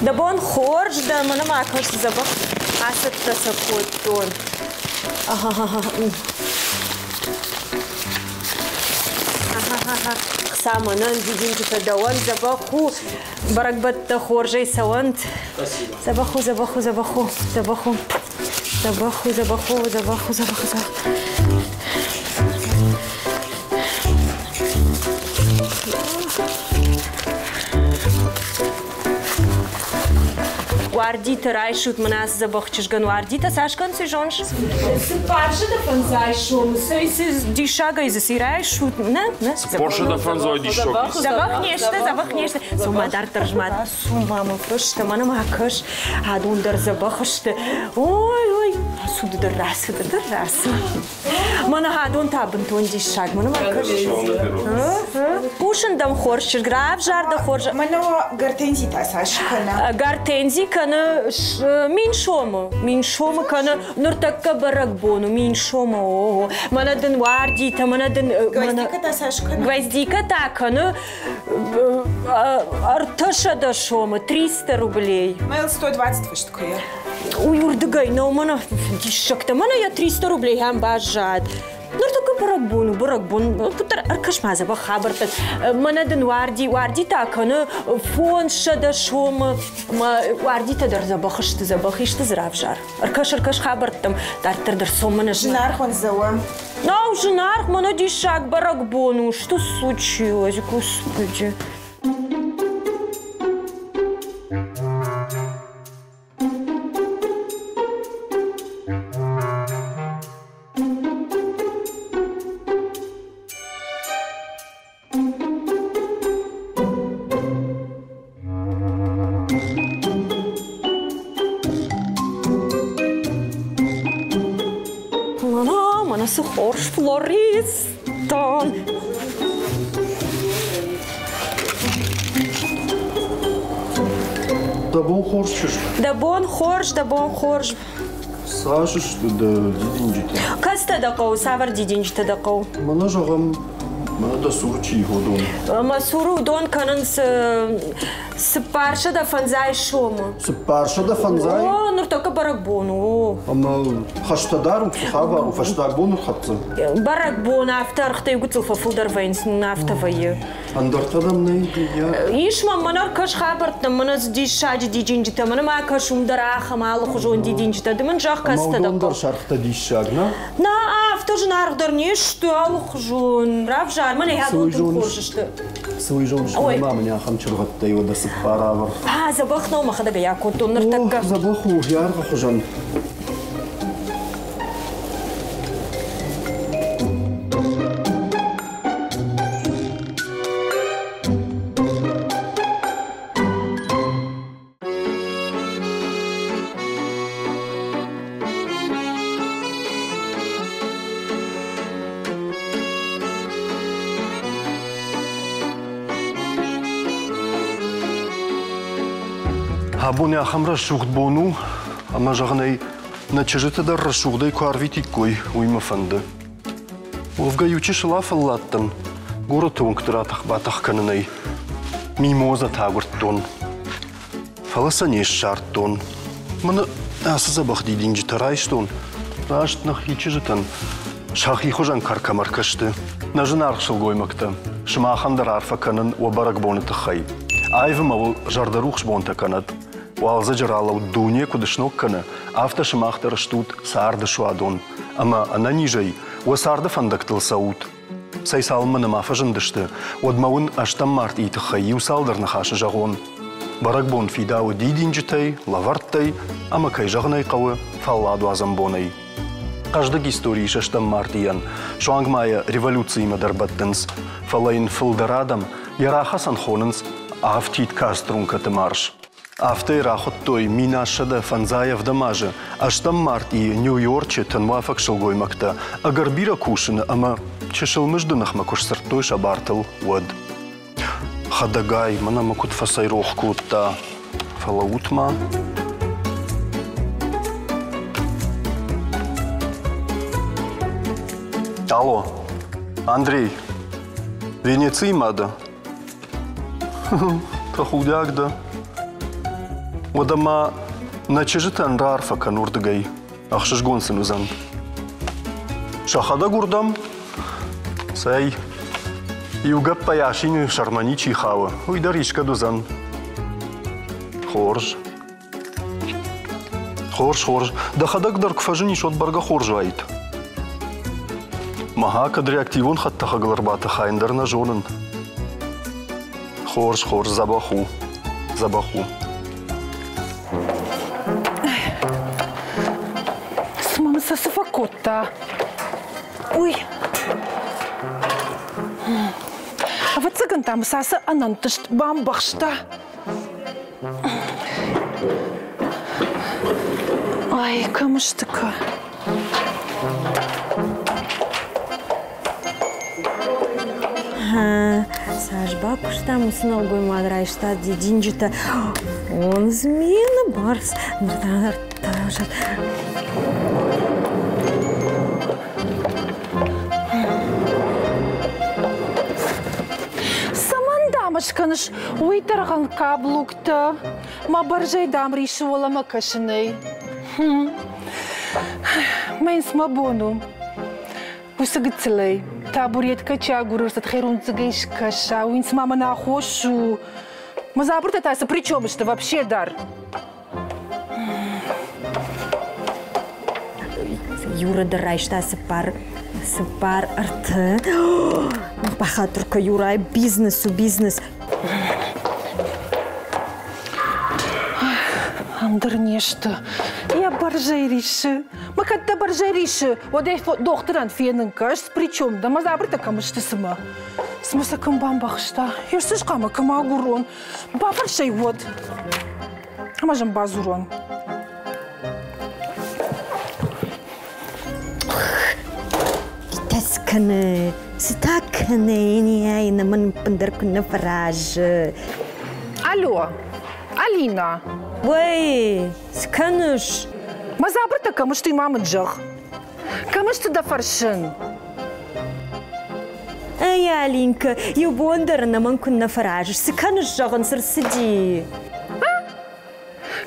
Да бон хорж, да мана макаш забах. Асет тасакотон. Ага. Саманан дидинчика даван забаху. Баракбатта хоржей савант. Забаху. Guardita raișut mâna să zăbăhcești gănu guardita să așcăn să jonș. Să parșă de fanzai șum, să dișagă iză să raișut, na? Порше да фанзой дишок. Забахнеште. Сума дар тържмат. Сума мă frăște, mă numai căș. Adun dar zăbăhște. Oi. Sudu de rasă. Mă na adun tabân tu dișag, mă numai căș. Pușîn dăm horș, grav jar de horș. Mă nu gartenzita să așcăna. Gartenzi kana min shoma kana nurtakka baragbono min shoma o mana den wardi ta mana den gvazdika ta kana artasha da shoma 300 рублей. Mail 120 вышт такое. Ой, урдагай, но mana dishakta mana ya 300 рублей ham bajad. Nurtakka baragbono putar arkashmaza ba khabarta mana den wardi ta kana fon shada shoma wardi ta dar zabakhisht zravjar arkash khabartam dar somana Жнар он зауа. Ну, жнар, mana dishak baragbono, что случилось, господи. Să horș floristan. Da bon horș. Da bon horș. Сашиш да дидинжите. Каста да кау, савар дидинжите да кау. Мана жагам, мана да сурчи ходон. Масуру дон канан să parșă de fanzai șomă. Să parșă de fanzai? O, nu tocă baragbono. Am hashtadaru, habaru, hashtagbono hatță. Baragbono, aftar, хта югуцу фафудар вайнс, нафта вайе. Андартадам nei ya. Ишма манар каш хабарт, манас дишаджи дижинжита, мана ма каш умдараха мало хожон дидинжита, диман жах каста да. Маудан шархта дишагна. На, афтар жнар дар нешто ало хожон. Рав жар, мана ядон ту хожеште. Свой жон что мама не ахам чургатта его да сыпаравар. Забахнул махадага я контон нартага. Забаху ярга хожон. Абуня хамра шугдбону, ама жагнай начижите да расшугдай куарвити кой уймафанды. Овгаючи шалафаллаттан, горотон ктратах батах кананай, мимоза тагурттон. Фаласанеш шарттон. Мана асазабах дидинжи тарайштон, раштнах хичижитан, шахи хожан каркамаркашты. Нажынарх шылгоймакта, шымахандар арфа канан уабаракбоны тахай. Айвымавыл жардарухш бонта канат. Уалза жаралау дуне кудышнок кана, автошымахтар штут сарды шуадон. Ама ана нижай, уасарды фандактыл саут. Сайсалманы мафажындышты, одмауын аштам март итыхай усалдарны хашы жағон. Баракбон фидауы дидинжитай, лаварттай, ама кай жағнай қауы фалладу азамбонай. Каждый истории шаштам мартиян, шуангмая революции мадарбаттынс, фалайын фылдарадам, ярахасан хонынс, афтит кастрункаты марш. Автай рахот той минашада фанзаев дамажа, аштам март и Нью-Йорче танвафак шылгоймакта, агарбира кушына, ама чешылмыждынах макуш сыртой шабартыл уад. Хадагай, мана макут фасайрох кутта, фалаутма. Алло, Андрей, Венеции мада? Прохудяк, да? ودما نتشجت أن رارفا كنور دقي أخشش قون سنوزن شخدا قردم سي يوجب بياشين شرمانيشي خاوة ويدريش كدوزن خورج دخدك در كفاجني شوت برغا خورج وايد مها كدري اكتيفون خط تخغلر بات خايندرنا جونن خورج زباخو Mama să se facă Ui. A vă țăgântam să anantăști bambașta. Ai, cam ștică. Сажба кушта мусна угой мадрайшта дидинжита. Он змеина барс. Машканыш уйтарган каблукта, ма баржай дам ришуала макашней. Мен сма бону. Усагцлей. Табуретка чагурur să тхерунцгейш каша, уинс мама на хошу. Ма забрта таса причем что вообще дар? Юра дарайшта сапар арты. Бахатурка Юра, бизнес. Андернешта, я баржайриша. Ма когда баржайриша, вот я докторан фенен каш, причем да ма забрта камышты сама. Смысл камбамбахшта. Я слыш кама камагурон. Бафаршай вот. Амажам базурон. Тасканы. Стаканы, на ман пандарку на фараж. Алло, Алина. Ой, скануш. Ма забрта камышты мамы джах. Камышты да фаршин. Ай, Алинка, я бондар на манку на фараж. Скануш жаган сырсиди.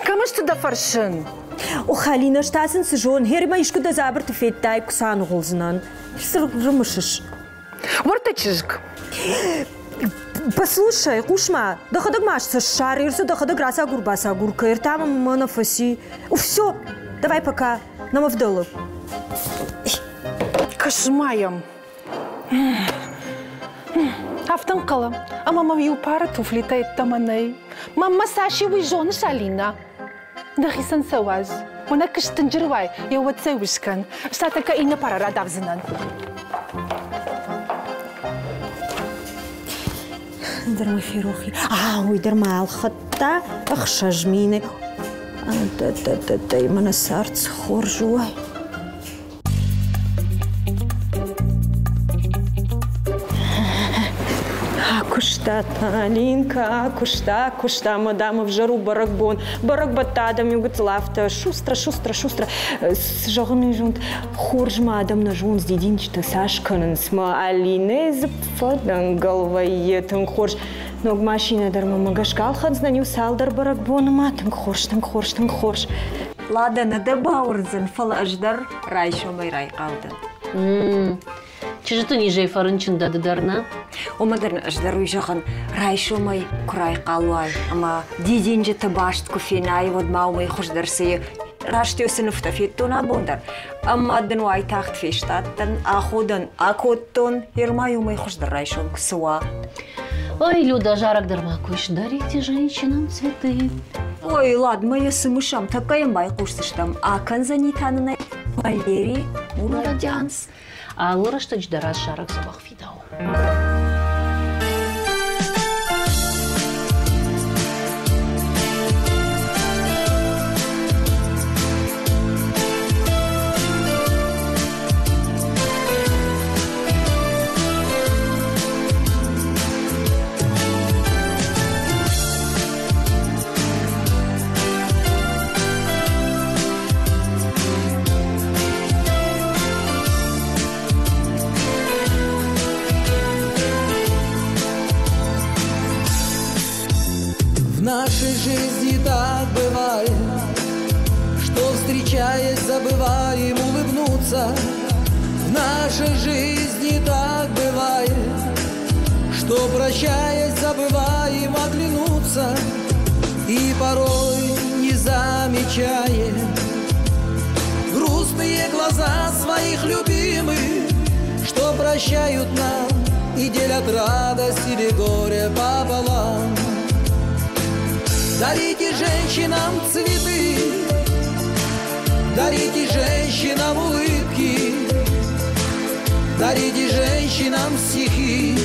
Камышты да фаршин. Ох, Алина, штасен сижон. Херима ишку да забрта феттай кусан голзнан. Сыргрымышыш. Вартачижк. Послушай, Кушма, доходок машется шарирся, доходок раса гурбаса гурка, там манафаси. Все, давай пока, нам вдолу. Кошмаем. Автанкала, а мама вью пара туфли тает таманей. Мама Саши выжжён Шалина. Да хисан саваз. Она кыштынжырвай, я вот севышкан. Штатака и на пара радавзинан. درما فيروخي ويدرما الخطة أخشجميني دايما السارت سخور جواي كشتا Алинка, кушта, мадама в жару баракбон, барак батадам, югат лафта, шустра, с жаганы жунт, хорж мадам на жунт, дидинчта сашканын, сма Алине запфадан галваетын хорж, ног машина дарма магашкал хадзнаню салдар баракбон, матын хорж. Ладана да баурзен фалаждар райшомай рай қалды. Чижты ниже фарынчында дарна? Омадарна аждару жахан райшомай край қалуай, ама дидинже табашт кофенай вот маумай хождарсы раште сыныфта феттона бондар. Ама адын уай тахт фештаттан аходан акоттон ермаюмай хождар райшом ксуа. Ой, Люда, жарок дарма куш, дарите женщинам цветы. Ой, ладно, моя сымышам, такая байкушсыштам, а канзанитанына Валерий Мурадянс. А лора что ждара жарок забах фидау. прощаясь, забываем улыбнуться. В нашей жизни так бывает, что прощаясь, забываем оглянуться. И порой не замечаем грустные глаза своих любимых, что прощают нам и делят радость или горе пополам. Дарите женщинам цветы, дарите женщинам улыбки, дарите женщинам стихи,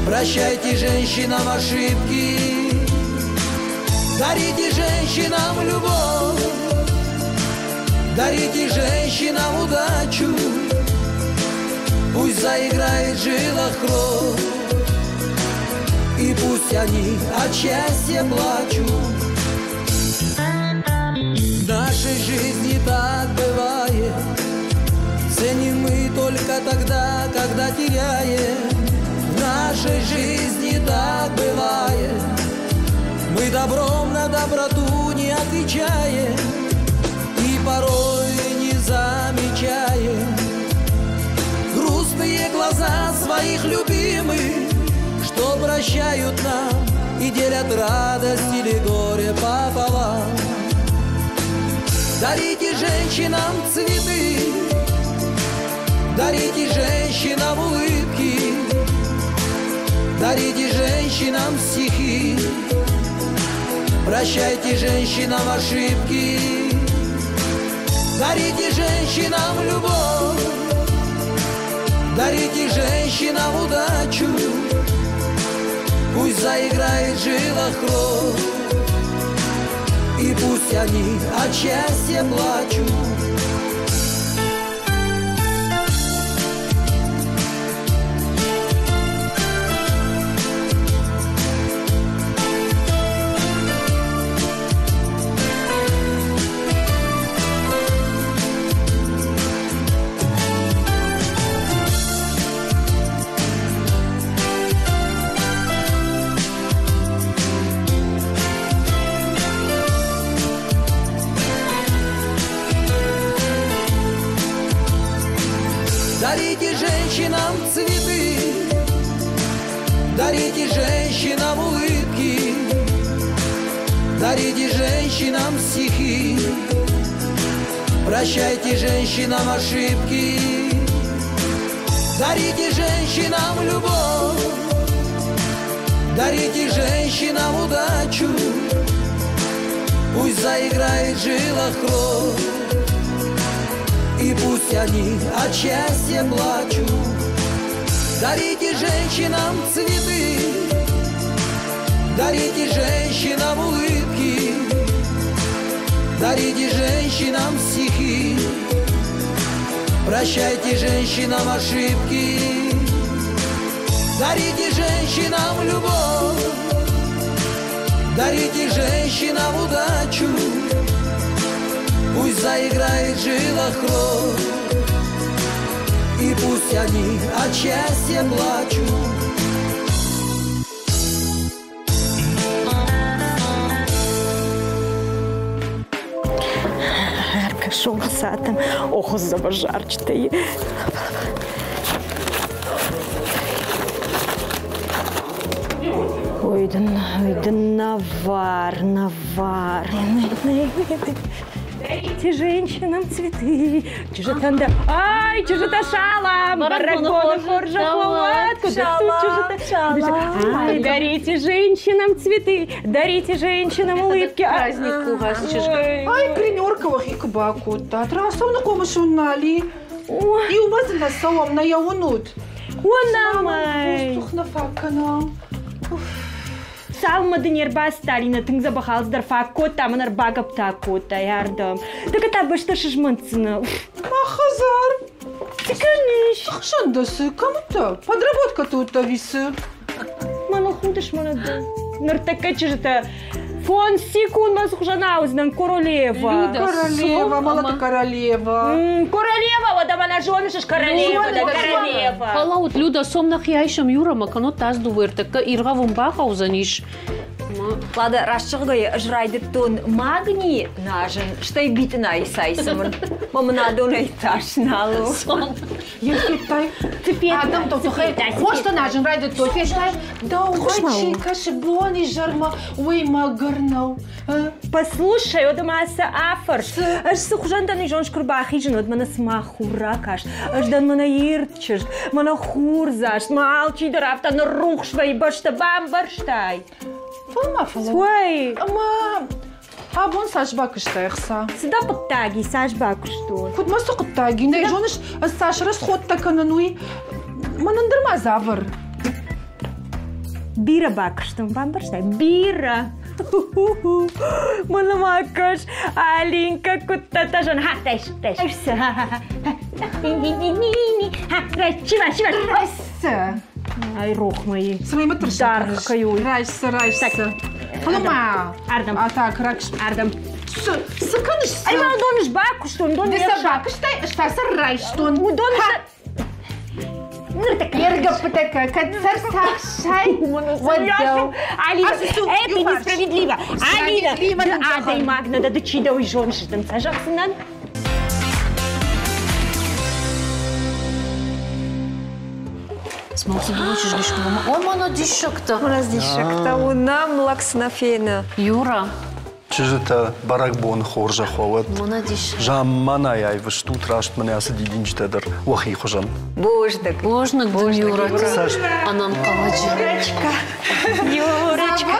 прощайте женщинам ошибки. Дарите женщинам любовь, дарите женщинам удачу, пусть заиграет в жилах кровь, и пусть они от счастья плачут. В нашей жизни так бывает, ценим мы только тогда, когда теряем. В нашей жизни так бывает, мы добром на доброту не отвечаем и порой не замечаем грустные глаза своих любимых, что прощают нам и делят радость или горе пополам. Дарите женщинам цветы, дарите женщинам улыбки, дарите женщинам стихи, прощайте женщинам ошибки. Дарите женщинам любовь, дарите женщинам удачу, пусть заиграет в жилах кровь, и пусть они от счастья плачут. Дарите женщинам цветы, дарите женщинам улыбки, дарите женщинам стихи, прощайте женщинам ошибки. Дарите женщинам любовь, дарите женщинам удачу, пусть заиграет в жилах кровь, и пусть они от счастья плачут. Дарите женщинам цветы, дарите женщинам улыбки, дарите женщинам стихи, прощайте женщинам ошибки. Дарите женщинам любовь, дарите женщинам удачу, пусть заиграет в жилах кровь, и пусть они от счастья плачут. Шум сатом, ох, забажарчатый. Ой, да навар. Дарите женщинам цветы. Чужетанда. Ай, чужета шалам. Барагона коржа хлопатку. Ай, дарите женщинам цветы. Дарите женщинам улыбки. Праздник у вас. Ай, гримерка и кабаку. Трасом на кому шунали. И у вас на салом на яунут. Онамай. Воздух факана. Салмадын ерба Сталина тыңза бахалыздар факкота, манар багап такота, ярдам. Так это башта шижманцына. Махазар. Тиканиш. Шандасы, кому-то. Подработка тут-то висы. Мана худыш, мана да. Нартака чижета. Фон секунд нас хужанаузнан королева. Королева, молода королева. Королева, вот она жена ж королева, да королева. Халаут Люда сомнах яйшам юра макано таз дувертака ирга вумбаха узаниш. Лада, расчығай жрайдыттон магний нажын, штай битін айсайсымын. Мамынадон айташналу. Еркеттай, адам тоқтай, қошты нажын райды тоқтай, да угачи, каши бони жарма, ой магырнау. Послушай, одамаса афарш. Аж сухжандан и жон шкурбахи женот, мана смахуракаш. Аж дан мана иртчеш, мана хурзаш, малчи драфта на рухшвай, башта бамбарштай. Фалма, фалма. Ой. Ама, абон саш бакыштай қса. Сюда подтаги, саш бакуштон. Куд масу құттаги, не жоныш саш расход таканануи, манандырма завыр. Бира бакуштон, бамбарштай, бира. Мана макаш, Алинка куттата жон. Ха, тайш. Шива. Ай, рух мои. Срайма тұршы. Дарқаю. Райсы. Фалма. Ардам. А так, ракш. Ардам. Сыкыныш. Ай, мана доныш бакуштон, дон Деса верша. бакыштай, штаса райштон. Доныш... Ергапытака, кацар сахшай. Алина, это несправедливо. Справедливо, Алина, Джахан. адай магна, да дочида уй жоншитан. Сажақсынан. Смотри, получишь лишь мама. О, мана дишок-то. У нас дишек-то унам лакснафена. Юра, Чижета баракбон хоржа ховат. мана дишок. Жаммана яй вштут рашт мене асы дидинчтедер уахи хожан. Бождак. Ложно, где Юра? Саш, Анам калача. Юрочка.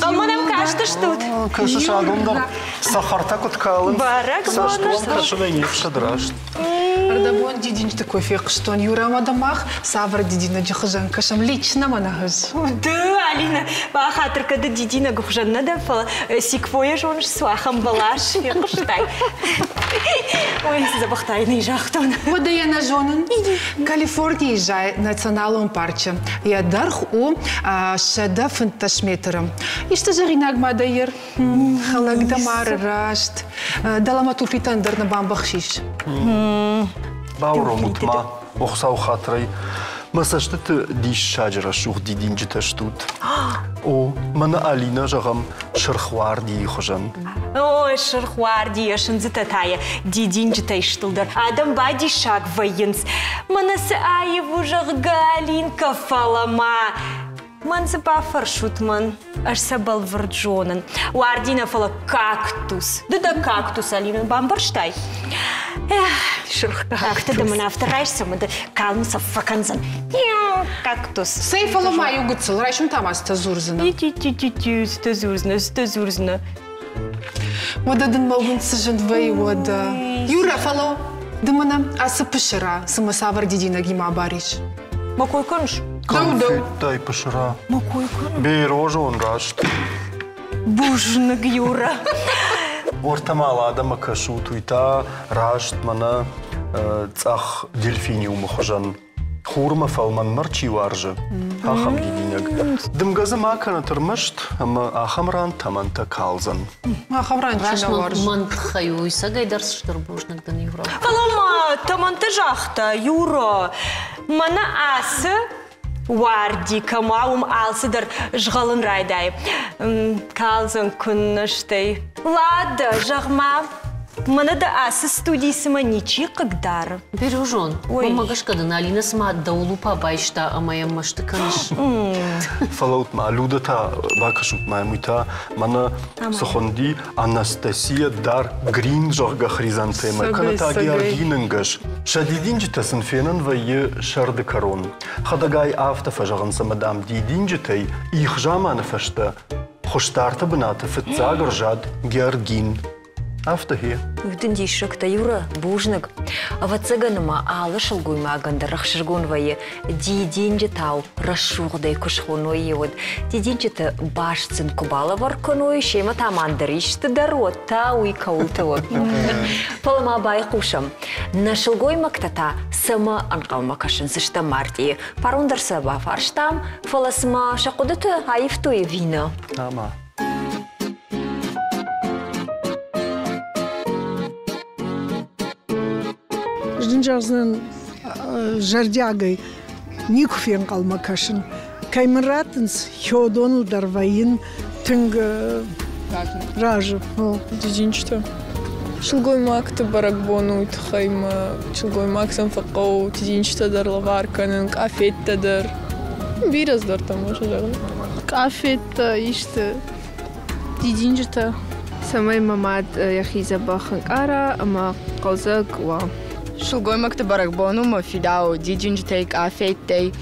А мы нам кажется, что тут. кашаш адондар сахарта коткалын. Баракбон, Саш, что? он кашалай не вшадрашт. Ардабон дидинч такой фех, что Юра мадамах, савр дидина джихажан кашам лично манагыз. Да, Алина, бахатрка да дидина гухжанна да фала сиквоя жонш свахам балаш. Яқыштай. Ой, забахтайный жахтон. Вот да я на жонын. Калифорния жай националом парче. Я дарх у шада фунташметром. И что же ринаг мадайер? Халагдамар рашт. Даламату питандар на бамбахшиш. Бауро мутма, охсау хатрай. Масаштыты диш шаджара шух дидинчте штут. О, мана Алина жагам шырхвар ди хожан. Ой, шырхуарди, яшынзытатая, дидинчтай штылдар. Адам бади шаг военс. Манасы аеву жагга Алинка фалама. Мансы бафаршутман, аж сабал варджонан. Уардина фала кактус. Да кактус, Алина, бамбарштай. Эх, шырхкакты, да мана авторайшся, да калмыса факанзан. Кактус. Сейф аламай угыцыл, райшым тамас тазурзына. Ти-ти-ти-ти-ти, стазурзна. Водадын малгын сыжын вай вода. Юра фало. Дымана асы пышыра, сымы савр дидина гима бариш. Макой конш? Дау-дау. Дай пашара. Макой конш? Бейрожа он рашт. Бужнаг Юра. Ортамала адама кашу туйта рашт мана цах дельфиниум хожан. Хурма фалман марчи варжа. Ахам дидинег. Дымгаза макана тырмышт, ама ахамран таманта калзан. Ахавран чина Рашман варж. мантхаю, и сагайдар штырбушнак дан Юра. Алама, тамантажахта, Юра. Мана асы варди камаум алсыдар жгалын райдай. Калзан күнныштай. Лада, жагма. Мана да асы студийсыма ничи кагдар. Бережон. Ой. Мама гашкада на Алина сма да улупа байшта, а моя машта каныш. Фалаут ма людата бакашут ма муйта мана сохонди Анастасия дар грин жорга хризантема. Каната георгиненгаш. Шадидинжитасын фенен вайе шарды корон. Хадагай афта фажаганса мадам дидинжитай их жаманы фашта. Хоштарта бната фитзагар жад георгин. Автохи. Үдін дейшікті, Юра, бужнық. Авацыганыма алы шылгуйма ағанды рақшыргон вайы дейденжі тау расшуғдай күшхон ойы од. Дейденжіті башцын кубалы варкон ойы шема тамандар ішті дарот тау и каулты од. Палыма бай қушам. На шылгуйма ктата сама анқалма кашын сышта мартии. Парундарса бафарштам, фаласыма шақудыты айыфтуй вина. Ама. Жинжазын жардягай никуфен қалма кашын. Каймыратынс хёдону дарвайын Тынг ражып. Дидинчта. Шилгой макты баракбону тхайма. Шилгой максам факау дидинчта дар лаварканын кафетта дар. Biraz дар там може жагын. Кафетта иште дидинчта. Самай мамад яхиза бахын ара ама qauzak ва. Шилгой макты баракбону ма фидау дидинчтай кафеттай.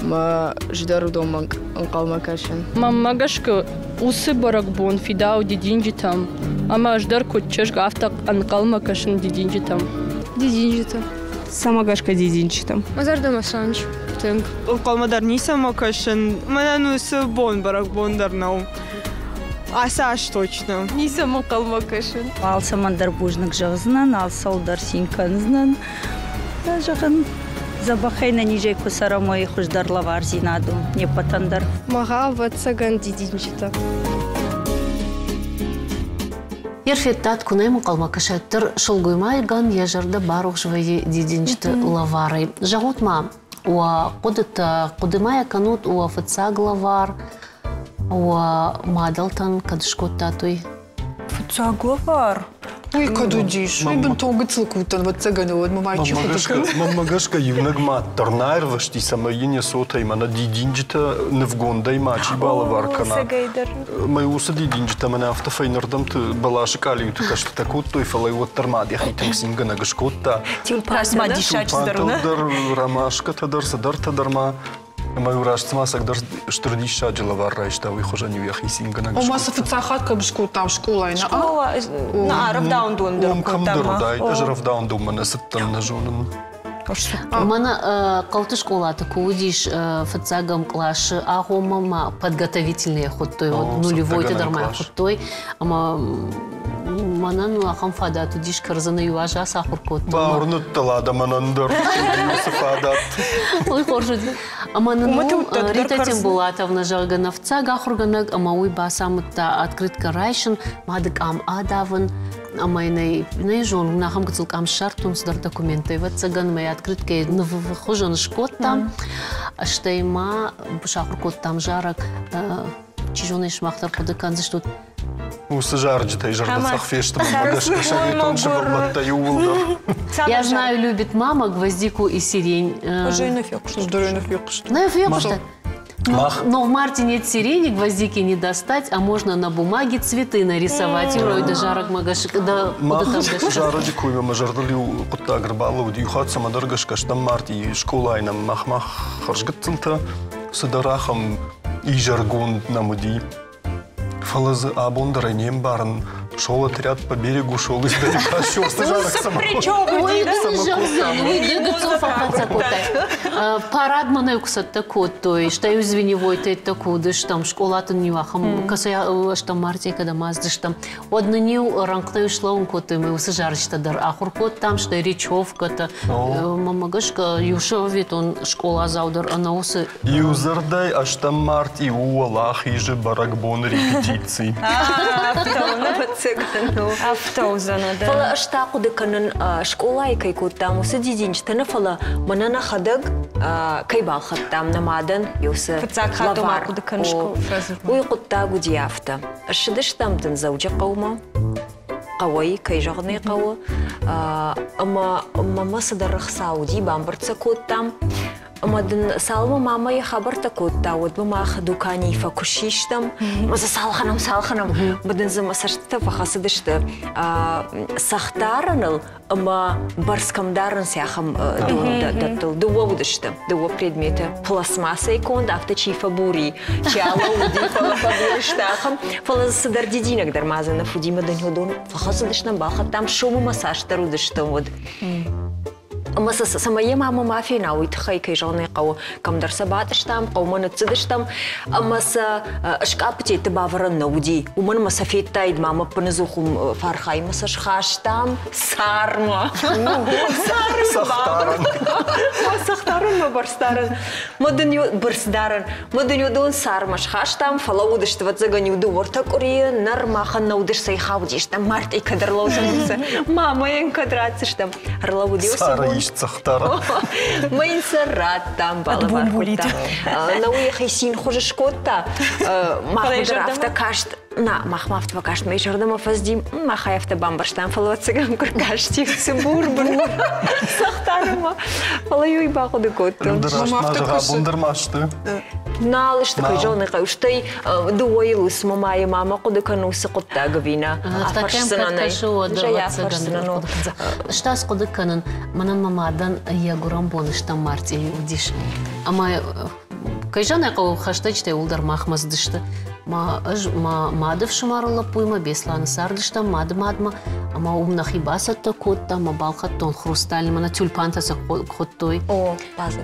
ما جدار دوما انقال مكاشن ما قشك وسي برقبون في داو دي دينجتام اما جدار كوتشش قافتق انقال مكاشن دي دينجتام سما قشك دي دينجتام مازار دمسانج تنگ انقال مدرنيسا مكاشن منانو سبون برقبون درناو Асаш точно. Ниса мокал макашын. Алса мандарбужник жагзнан, алса ударсинканзнан. Жагын Забахайна ниже кусарамой хуждарла варзинаду, не патандар. Мага ватсаган дидинчита. Ерфеттат кунайму калмакашаттыр шылгуймайган яжарда барух жвайи дидинчита лаварай. Жагутма уа кудыта кудымая канут уа фыцаг лавар, уа мадалтан кадышкоттатуй. Фыцаг лавар? Ой, кадудиш, ой, бентога целкутан, вот цаганы, вот мамайчи ходыкан. Мамагашка юнагма тарнайрвашти самаине сота имана дидинчита невгонда имачи балавар кана. Майуса дидинчита мана автофайнердам ты балаши калию ты кашта такут той фалай вот тармади хитинг синга нагашкотта. Тюльпан Тюльпан ромашка тадар садар тадарма. Маю рашцма сагдар штурдиша джилавар райшта вы хожа не уехали синга на. У нас офицахат как школа школа ина. Школа на равдаун дундер. Камдер даже равдаун думана саттан на жонын. Мана калты школата кудиш фацагам клаши агомама подготовительные хоттой нулевой тадармай хоттой ама манан ахам фадату диш карзана юажа сахуркот. Баурнут талада манандар сафадат. Ой хоржуди. Аманан Рита Тембулатовна жаргана фцага хурганаг амауй басамта открытка райшин мадык ам адаван амайнай жон нахам гцылк ам шартун сдар документы вот цаган май открытке хожан шкоттам штайма бушахуркот там жарак чижонеш махтар кудыканзы что Усажарджита и жаргацах фештам магашка шагитон шабалатта юлдар. Я знаю, любит мама гвоздику и сирень. Уже и нафиг что. Нафиг что. Но в марте нет сирени, гвоздики не достать, а можно на бумаге цветы нарисовать. Юрой да жарок магашка да. Жарадику и мажардали кутта агрбала уди юхат самадаргашка штам марти школа и нам махмах харжгатцанта садарахам и жаргон намуди. Фалазы абондарайнем барын. Шел отряд по берегу, шел издалека, шел стажарок Парад мана юксат такот, той, что я извиневой, ты такудыш, там школатын нивахам, касая, что марте, когда маздыш там, одна нил ранкнаю шлаункоты, мы усажарочта дар, а хуркот там, что речевка-то, мамагашка, юшовит он школа заудар, она усы. Юзардай, аж там март и уалах, и же баракбон репетиции. Автоузана, да. Фала штаку деканын школа и кайкут там усы дидинчтана фала манана хадаг кайбал хаттам намадан юсы лавар. Уй кутта гудиафта. Шидыш там тын заужа каума. Кавай кайжагны кавы. Ама мама садарах сауди бамбарца кут там. Амадын салма мама я хабар такот та вот мама дукани факушиштам маза салханам бадын замасашта фахасыдышты сахтараныл ама барскамдарын сяхам дуовдышты дуо предметы пластмасса икон авточифа бури чала уди фала побештахам фала садар дидинак дармазана фудима даньодон фахасыдышнам бахатам шому массаж тарудышты вот Маса самая мама мафия уйт хай кайжаны кау камдар сабатыштам кауманы цыдыштам маса шкапти табавран науди уман маса феттайд мама пнезухум фархай маса шхаштам сарма сахтаран барстаран модыню барстаран модыню дон сарма шхаштам фалаудышт вот заганю дуворта курия нармахан наудыш сай хавдиштам март и кадарлозамса мама ен кадрацыштам арлаудиосам ديش تختار ما ينسرات تام بالباركوتا نوي خيسين خوش كوتا ما خدرافتا كاشت ما خمافت وكاشت ما يشرد ما فزدي ما خايفت بامبرشتان فلوت سجن كركاشتي سبور برو سختار ما والله يوي باخد كوتا بندر ماشته نالش تكجون قوشتي دويلوس ماما ماما قد كانوا سقطتا غبينا штас قد كانن منن مامادن يا غرام بونشتан марти удиш ама кайжан яқау хаштачте улдар махмаз дишта ما مادف شمارلا پویما بیسلان سردشتا مادما اما اوم نخیباسه تا کتا ما بالخط تون خروستالی منا تولپان تا خطوی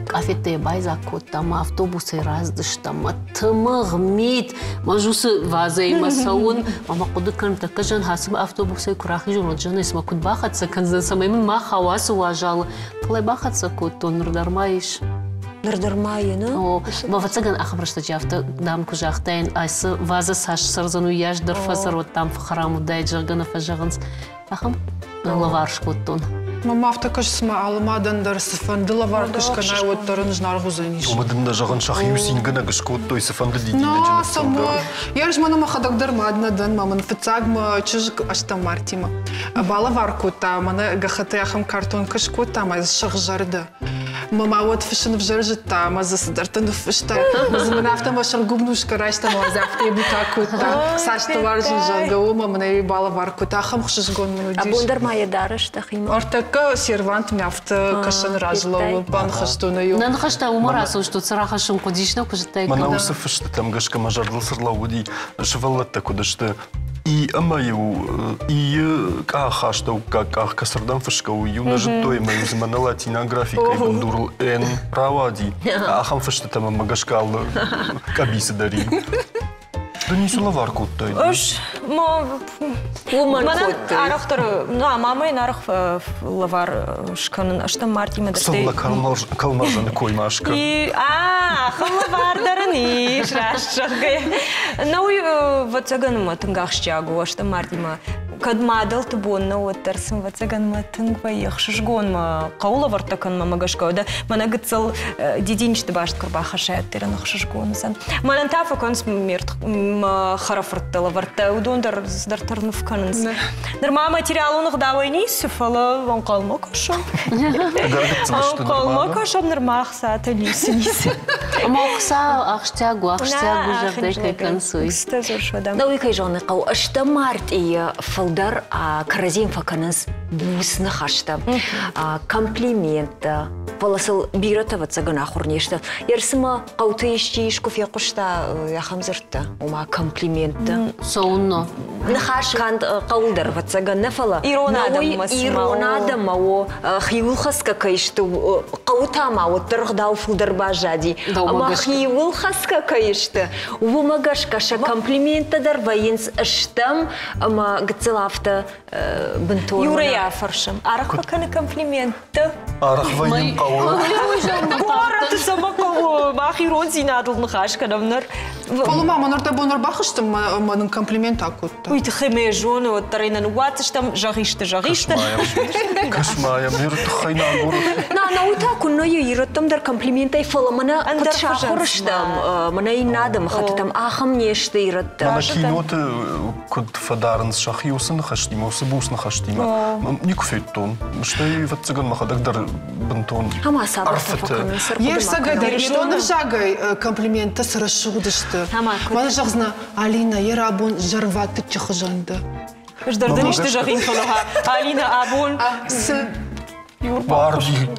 کافته بایزا کتا ما автобусы раздышта ما тымық мит ما жусы вазай ما саун ما قد كان تكجن حسب автобусы курахи жон жонес ما куд бахатса канзан самаймын ма хавасы важалы талай бахатса кото нурдармайш Нардермайна. Ма вацаган ахабрашта жафта дам кужахтайн айсы ваза саш сарзану яж дырфасар вот там в храму дай жагана фажаганс ахам лаварш коттон. Мама автокаш сма алмадан дарсфан дылавар кышкана вот тарын жнаргузаниш. Умадында жаган шахиусин гына гышкот той сфанды дидин да само. Ярж мана махадак дармаднадан маман фцагма чыжк ашта мартима. Балавар кота мана гахата ахам картон кышкота ма шагжарды. Мама вот фишен в жаржета, ма засдартан фишта. Мазмана автомашал губнушка райста ма зафте бутакута. Сашта варжи жага мама не балавар кота хам хшжгон мудиш. А бундар мая дараш тахим. Артака сервант мяфта кашан разло бан хштунаю. Нан хашта умарасу что цараха шум кудишна кужтай. Мана усыф что там гашка мажардал сырлауди. Шваллата кудашта. И амаю и кахашта как касардан фышкау юнажи той мой змана латина графика и бандурл эн правади. Ахам фышта там магашкал кабисы дари. Да не сулавар куттай. Ош, мана арахтар, ну мама и нарах лавар шкан, а что Марти мы дошли. Сулла калмажан коймашка. И лавар дарни, шашка. Ну вот цаган мы тангахщагу, а что Марти мы kad madal tu būna otrs, un vacagan matang vai iekšžgon ma qaula vartakan ma magashkoda. Man agatsal didinch te bašt kur baxašet ir naxžgon san. Man antafa kons mirt ma xarafartala varta udon dar tarnuf kanans. Dar ma материал унах давайни сифала вон qalma koşam. Qalma koşam nar maxsata lisnis. Мохса ахштягу жавдай кай консуй. Ну и кайжоны қау ашта март и фалдар каразин факанас бусна хашта комплимента полосыл бирата ватсагана хурнешта ерсима қауты ишчиш кофе қушта яхамзырта ума комплимента соунно нахаш канд қаулдар ватсагана фала иронада мао хиулхаска кайшту қаута мао тырғдау фулдар бажади ама хиулхаска кайшты умагашка ша комплимента дар ваенс аштам ама гцелафта бентон Юрия фаршам арах факана комплимента арах ваен қауы Город сама кого махирон зинадл нахаш канамнар Полума манарта бонар бахыштым манын комплимент акутта Уй ты хеме жоны вот тарайнан уатыштам жағишты Кашмая мир тхайна гор на ута кунно юраттам дар комплиментай фала мана кутша хурштам мана и надам хатам ахам нешты ират мана киноты куд фадарн шахиусын хаштима усбусна хаштима никфеттон что и вот цыган махадак дар бентон хама сабарта факан Ерсага дариштон жагай комплимента сырашудышты мана жагзна Алина ерабун жарваты чахжанда Ждардан ишты жағин фалаха Алина абун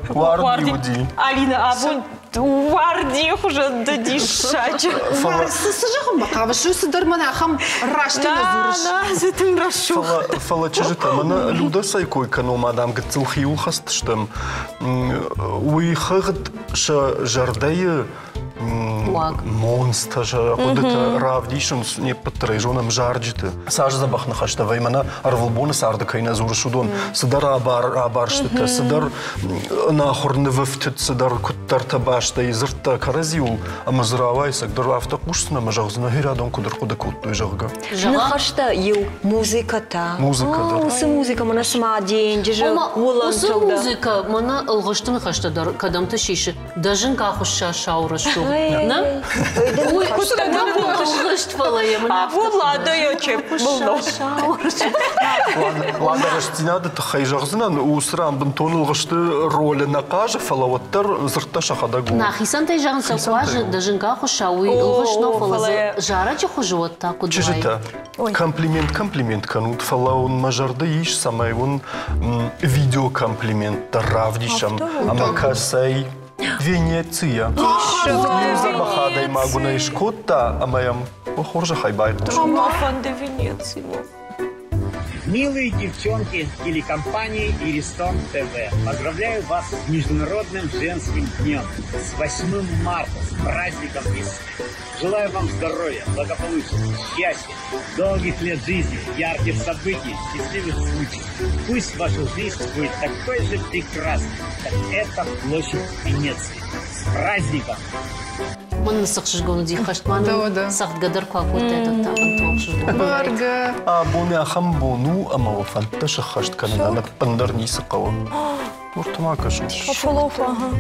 Варди Алина абун Варди уже дадишач Сажахам бакава шусы дармана хам рашты назурыш Зетим рашу Фала чижита мана люда сайкой кано мадам гцил хиул хастштам Уи хагд ша жардайы вак. Монстр же, куда-то равдишен, не потреженным жарджиты. Саж забах нахашта, ваймана арвалбона сарда кайна зуршудон. Садар абарштыта, садар нахорны вифтит, садар куттар табашта, и зрта каразиул, а мазравай, сагдар автокушсна, мажагзна хирадон кудр куда кутту и жага. Нахашта ю музыката. Музыка, да. Усы музыка, мана сама день, же улан усы музыка, мана алгыштын хашта, кадам ташиши, даже кахуша шаурашку. На? Ой, куда алгышт фалая, мана. Вот ладно, я чеп. Ладно, раштинада тахайжагзна, усрам бентон алгышты роли накажа, фалаваттар зрта шахадагу. Нахисан тайжаган сакважа, даже кахуша, уй алгышно фалаза, жарачи хужуатта, куда. Чижита. Комплимент канут фалаун мажарда иш самайвун видеокомплимент равдишам, амакасай Венеция. Забахадай магуна и шкота, а моям похоже хайбайт. Амафан де Венеции. Милые девчонки телекомпании Иристон ТВ, поздравляю вас с Международным женским днем, с 8 марта, с праздником весны. Желаю вам здоровья, благополучия, счастья, долгих лет жизни, ярких событий, счастливых случаев. Пусть ваша жизнь будет такой же прекрасной, как эта площадь Венеции. С праздником! من نسقش جون دي خشمان سقط قدر كوكو تاتا انتوقش جون Барга. أبوني أخم بونو أما وفنتش خشت كان أنا بندر نيس قوة. مرتما كشوش. فلوفا ها.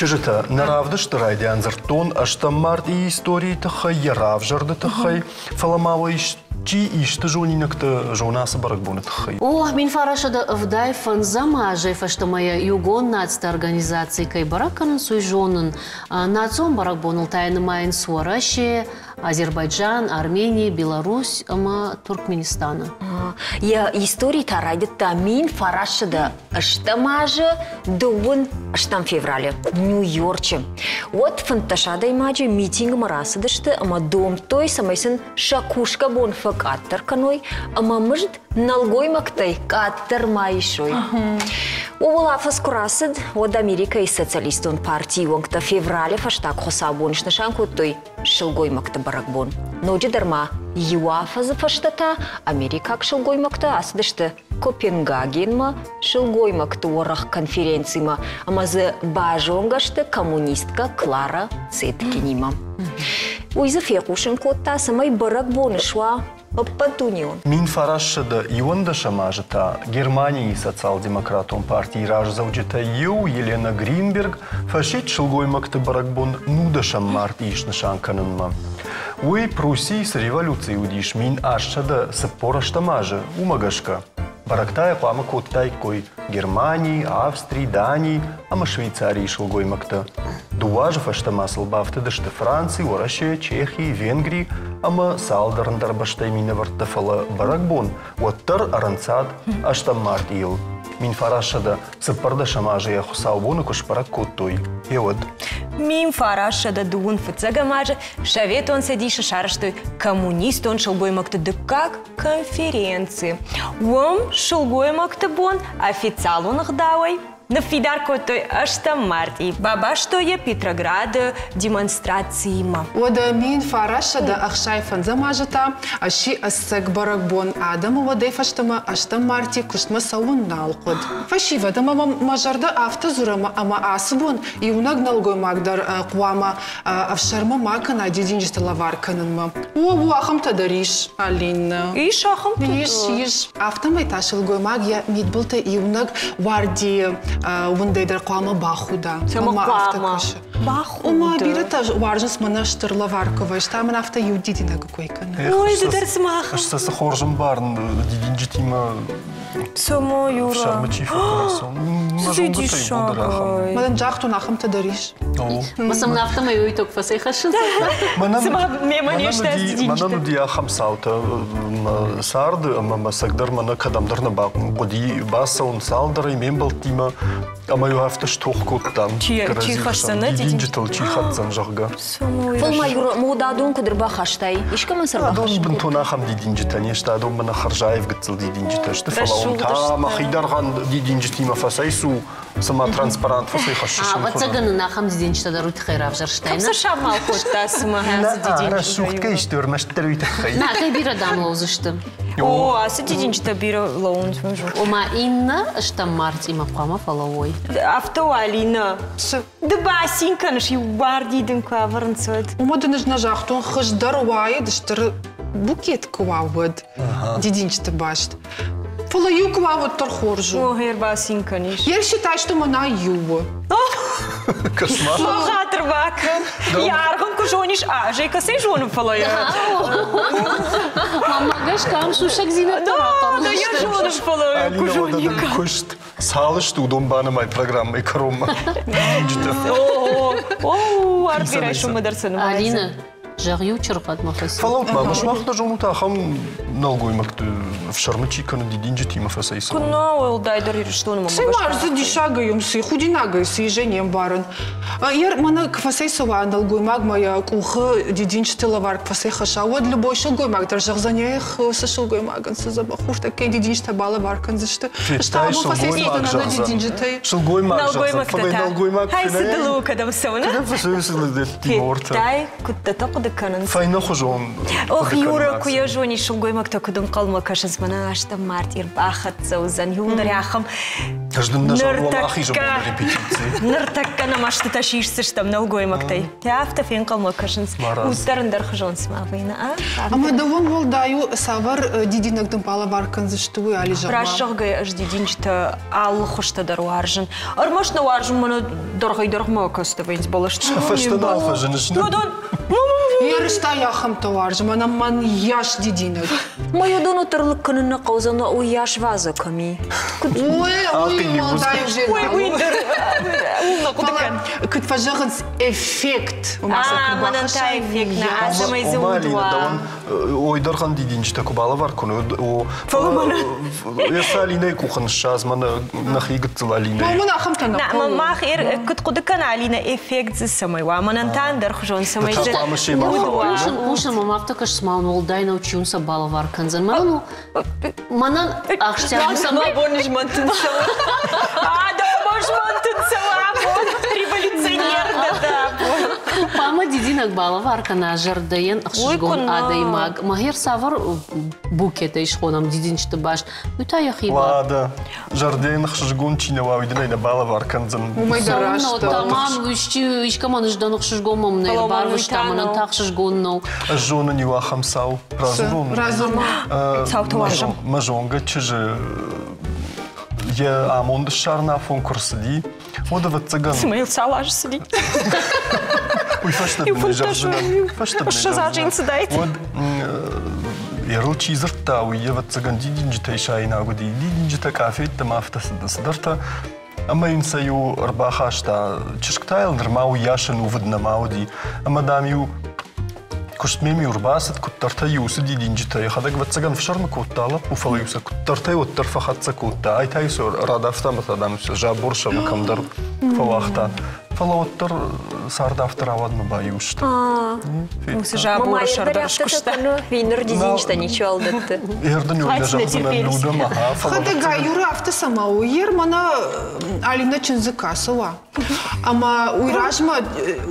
Чижита, наравдыш тырайды анзыртон, аштам март и истории тахай, ярав жарды тахай, фаламава чи ишты жонинакты жонасы барак буны тахай. О, мен фарашада вдай фанзама жайфа, что моя югон нацта организации кай бараканын суй жонын. Нацом барак буныл тайны майын суараши, Азербайджан, Армения, Беларусь, ама Туркменистана. Я истории тарайдыт та мен фарашада аштамажы дуын аштам феврале, Нью-Йорче. Вот фанташада имаджи митинг марасыдышты, ама дом той самайсын шакушка бон факаттар каной, ама мыжд налгой мактай каттар майшой. Улафас курасыд, вот Америка и социалистон партии вангта феврале фаштак хосабонш на шанку той шилгой макта баракбон. Но джедарма ЮАФА за фаштата, Америка шилгой макта асдышты Копенгагенма шилгой макта орах конференцияма, ама за бажонгашты коммунистка Клара Цеткинима. Уйза фекушен котта самай баракбон шва Патунион. Мин фарашада ионда шамажата Германии социал-демократом партии ражзауджета ю Елена Гринберг фашит шилгой макта баракбон нуда шаммарт ишна шанканынма. Уй Пруссии с революцией удиш мин ашчада саппора штамажа умагашка. Барактая пама коттай кой Германии, Австрии, Дании, ама Швейцарии шилгой макта. Дуажа фаштама сылбафты дышты Франции, Орашия, Чехии, Венгрии, ама салдарндар баштай мина вартафала баракбон, уаттар аранцад аштам март ил. Мин фарашада сыппарда шамажа я хусаубону кушпарак коттой. Евод. Мин фарашада дуун фыцага мажа, шавет он садиша шараштой коммунист он шилгой макта как конференции. Уом шилгой макта бон официал он гдавай. На фидар коттой аштам март и баба что я Петроград демонстрации ма. Ода мин фарашада ахшай фанзамажата, аши ассак баракбон адаму водей фаштама аштам марти куштма саун налкод. Фашива да мама мажарда автозурама ама асбон и унаг налгой магдар куама авшарма макана дидинжиста лаварканынма. О ахам тадариш Алина. Иш ахам иш автомай ташылгой магия мидбулта и унаг варди Ундайдар куама бахуда. Сама куама. Бахуда. Ома бирата варжас манаштыр лаваркова. Штаман авто юдидина какой-кана. Ой, да смаха. Аш са хоржым барн дидинжитима. Само юра. Шармачи фокурасон. Сиди шагай. Мадан жахту нахам тадариш. Масам нафтама юйток фасай хашын. Сама мема нешта дидинжита. Манану дия хамсаута сарды, ама сагдар мана кадамдар на бакун. Годи баса он салдара и мембал тима. Ама ю хафта штохкот там. Чихашсана дидинжитал чихатсан жахга. Фолма юра мудадун кудырба хаштай. Ишка масар бахаш. Адон бентона хам дидинжита нешта адон мана харжаев гыцыл дидинжита. Шты фалаун тама хидарган дидинжитима фасайсу. Сама транспарант фасай хашшишин. А вот цаганы нахам дидинжита дарут хайрав жарштайна. Капса шамал котта сма дидинжита. Расухтка иштер наштеруйта хай. На, кай бира дам лаузышты. О, а с дидинжита бира лаун смажу. Ома инна штам март има куама фалавой. Авто Алина. Да басинка наш юбарди дым каварнцот. Ома дыныш на жахту хаждар уай дыштыр букет куавод. Дидинчта башт. Фала ю куавод торхоржу. О, басинка ниш. Я считаю, что мана юва. Кошмар. Слухатр бака. Яргон кужониш ажей касей жону фалая. Мама гашкам шушак зина тора. Да я жону фалая кужоника. Кушт салыш тудом бана май программа и крома. О, арбирай шо мыдарсыны. Алина. Жарю черпат махаси. Фалаут мама, шмахта жонута хам налгой макты в шармачи кана дидинжит има фасайса. Куна ол дайдар что не мама. Сымар за дишагаюм си худинагай си женем баран. Ер мана квасайса ва налгой маг моя куха дидинжит лавар квасай хаша. Вот любой шилгой маг держах за нех со шилгой маган се забахуш таке дидинжит бала баркан за что. Фитай шилгой маг жахзан. Шилгой маг жахзан. Фалай налгой маг. Хай сидалу кадам сона. Кадам фасайса ледет тиморта. Фитай кутта тоқда كانن فاينا خجون أخ يورا كويا جوني شلقوي مكتكدون قلما كشنس منا عشت مارتير باخت زوزن يوم نريحهم نرتك أنا ما اشتتشيش سشتم نلقوي مكتي تعرفت فين قلما كشنس وترن در خجون سما فينا أما دوون والدايو سافر ديدي نقدم بالا باركن زشتوي على جماعة راشقة أش ديدين جت على خشت در وارجن أرمش نوارجن منا درغي درغ ما كستوينز بالشت فشت نافجنش يرشتا يا خم توارجم أنا من ياش ديدينك ما يدونو ترلك كننا قوزنا وياش فازا كمي كنت فجأة إفكت ما ننتهي إفكت نعاش ما يزودوا ويدرخن ديدين جتكو بالا فاركونو يسالينا يكون الشاز من نخي قتل علينا ما خمتنا نعم ما خير كنت قد كان علينا إفكت زي السماء وما ننتهي درخجون سماء وش ما افتكرش سمعون والداينا وتشيونسا بالا فاركنزن ما أنا أخشى سما بونج ما تنسوا بونج ما تنسوا революционер да Пама дидинак бала варкана жардайын ықшышгон адаймаг. Махир савар букета ишхонам дидинчті баш. Үта яхиба. Лада. Жардайын ықшышгон чинава үйдінайна бала варканзын. Сауна тамам үшті ишкаман ждан ықшышгон мамнайр бар віштаманан тақшышгон нау. Жона не вахам сау. Разурун. Разурун. Сау товаржам. Мажонга чижи. Я амонды шарна фон курсыди. Ода в цыган. Смейл салаж сиди. Ой, фашта бне жаржина. Фашта жаржина. Вот ярыл чизырта, уйя в цыган дидинджита ишайна годи. Дидинджита кафетта мафта сыдарта. Ама инсаю арбахашта чешктайл нормау яшен уводна мауди. Ама дамю كشت ميمي ورباسد كنت ترتاي وسدي دينجتاي خدك بتسجن في شرم كوتالا وفليوسا كنت ترتاي والترفة خدت كوتا أي تاي سور رادافتا مثلا مش جاب برشة بكم در فواختا فلو التر صار دافتر عوض مبايوش وس جاب برشة درش كشتا في نردي دينجتا نيشوال دت يردني ولا جهزنا اللودة معها خدك عيوري عفت سماو ير منا علينا تنزكا سوا أما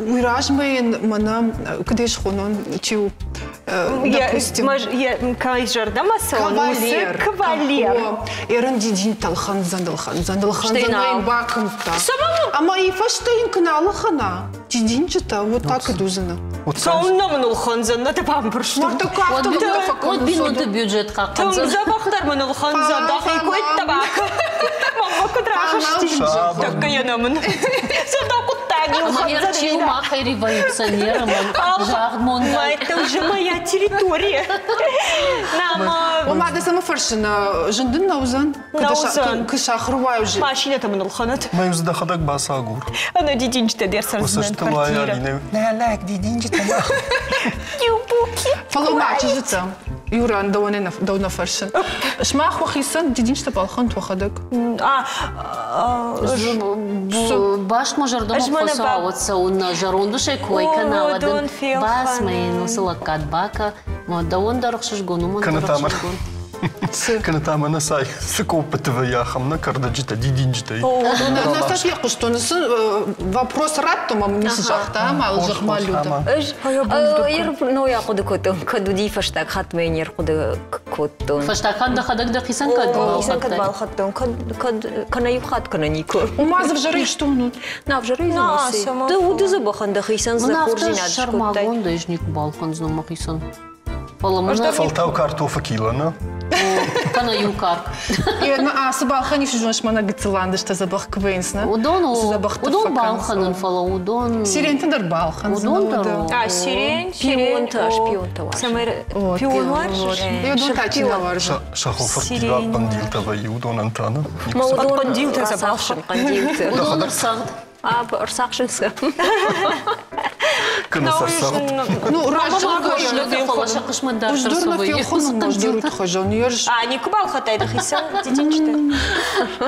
ويراجما منا كديش خونون تيو допустим я кайжар да масал кавалер эрен дидин талхан зандалхан бакымта ама и фаштейн каналы хана дидинчета вот так и дузана соннамын ул ханзанда да пампыршты вот минуты бюджет как там забахтармын ул ханзанда хикойт табак мама кудрахышти так янамын сонда куттаги ул ханзанда чил махай революционер ма это уже моя территория. وما ده سما فرشنا جندن نوزن كش آخر уже. ماشينة من الخنات. ما يوزد خدك باساغور. أنا ديدينجتا دير سرزمان كارتيرا. لا ديدينجتا لا. يوبوكي. فلو ما عجزتا. يوران دونا فرشن. شما أخو خيسن ديدينجتا بالخنت وخدك. باش مجر دوما فصاوتsa un жарондушай койкана ладын бас майну сылаккат бака моддаон дарықшышгону мон كانت عمنا ساي سكوبت ويا خمنا كردجتا ديدينجتا. نستاش يقول что вопрос рад то мам не сжахта мал жахмалюта. Ну я ходу коту коду ди фаштак хат менер ходу коту. Фаштак хат хадак да хисан кад. Хисан кад бал хаттон кад кана юхат кана нико. Умаз в жаре что ну? На в жаре замаси. Да уды забахан да хисан за курдинат. Шармагон да ижник балхан знама хисан. Фалтау картофа килана. Кана юкар. А сабалхан еще жонш мана гицеланды что забах квейнсна. Удон балханын фала удон. Сирен тендер балхан. А сирен шпион. Самер пион варш. Я удон тачи на варш. Шахофар тила бандилта ва юдон антана. Удон бандилта забалхан. Удон рсагд. Рсакшинска. كنا سرسغت. Ну, ражалга фалаша кышмандар тарсовый. Ждут хожонерш. Не кубал хатайда хисан дидинчта.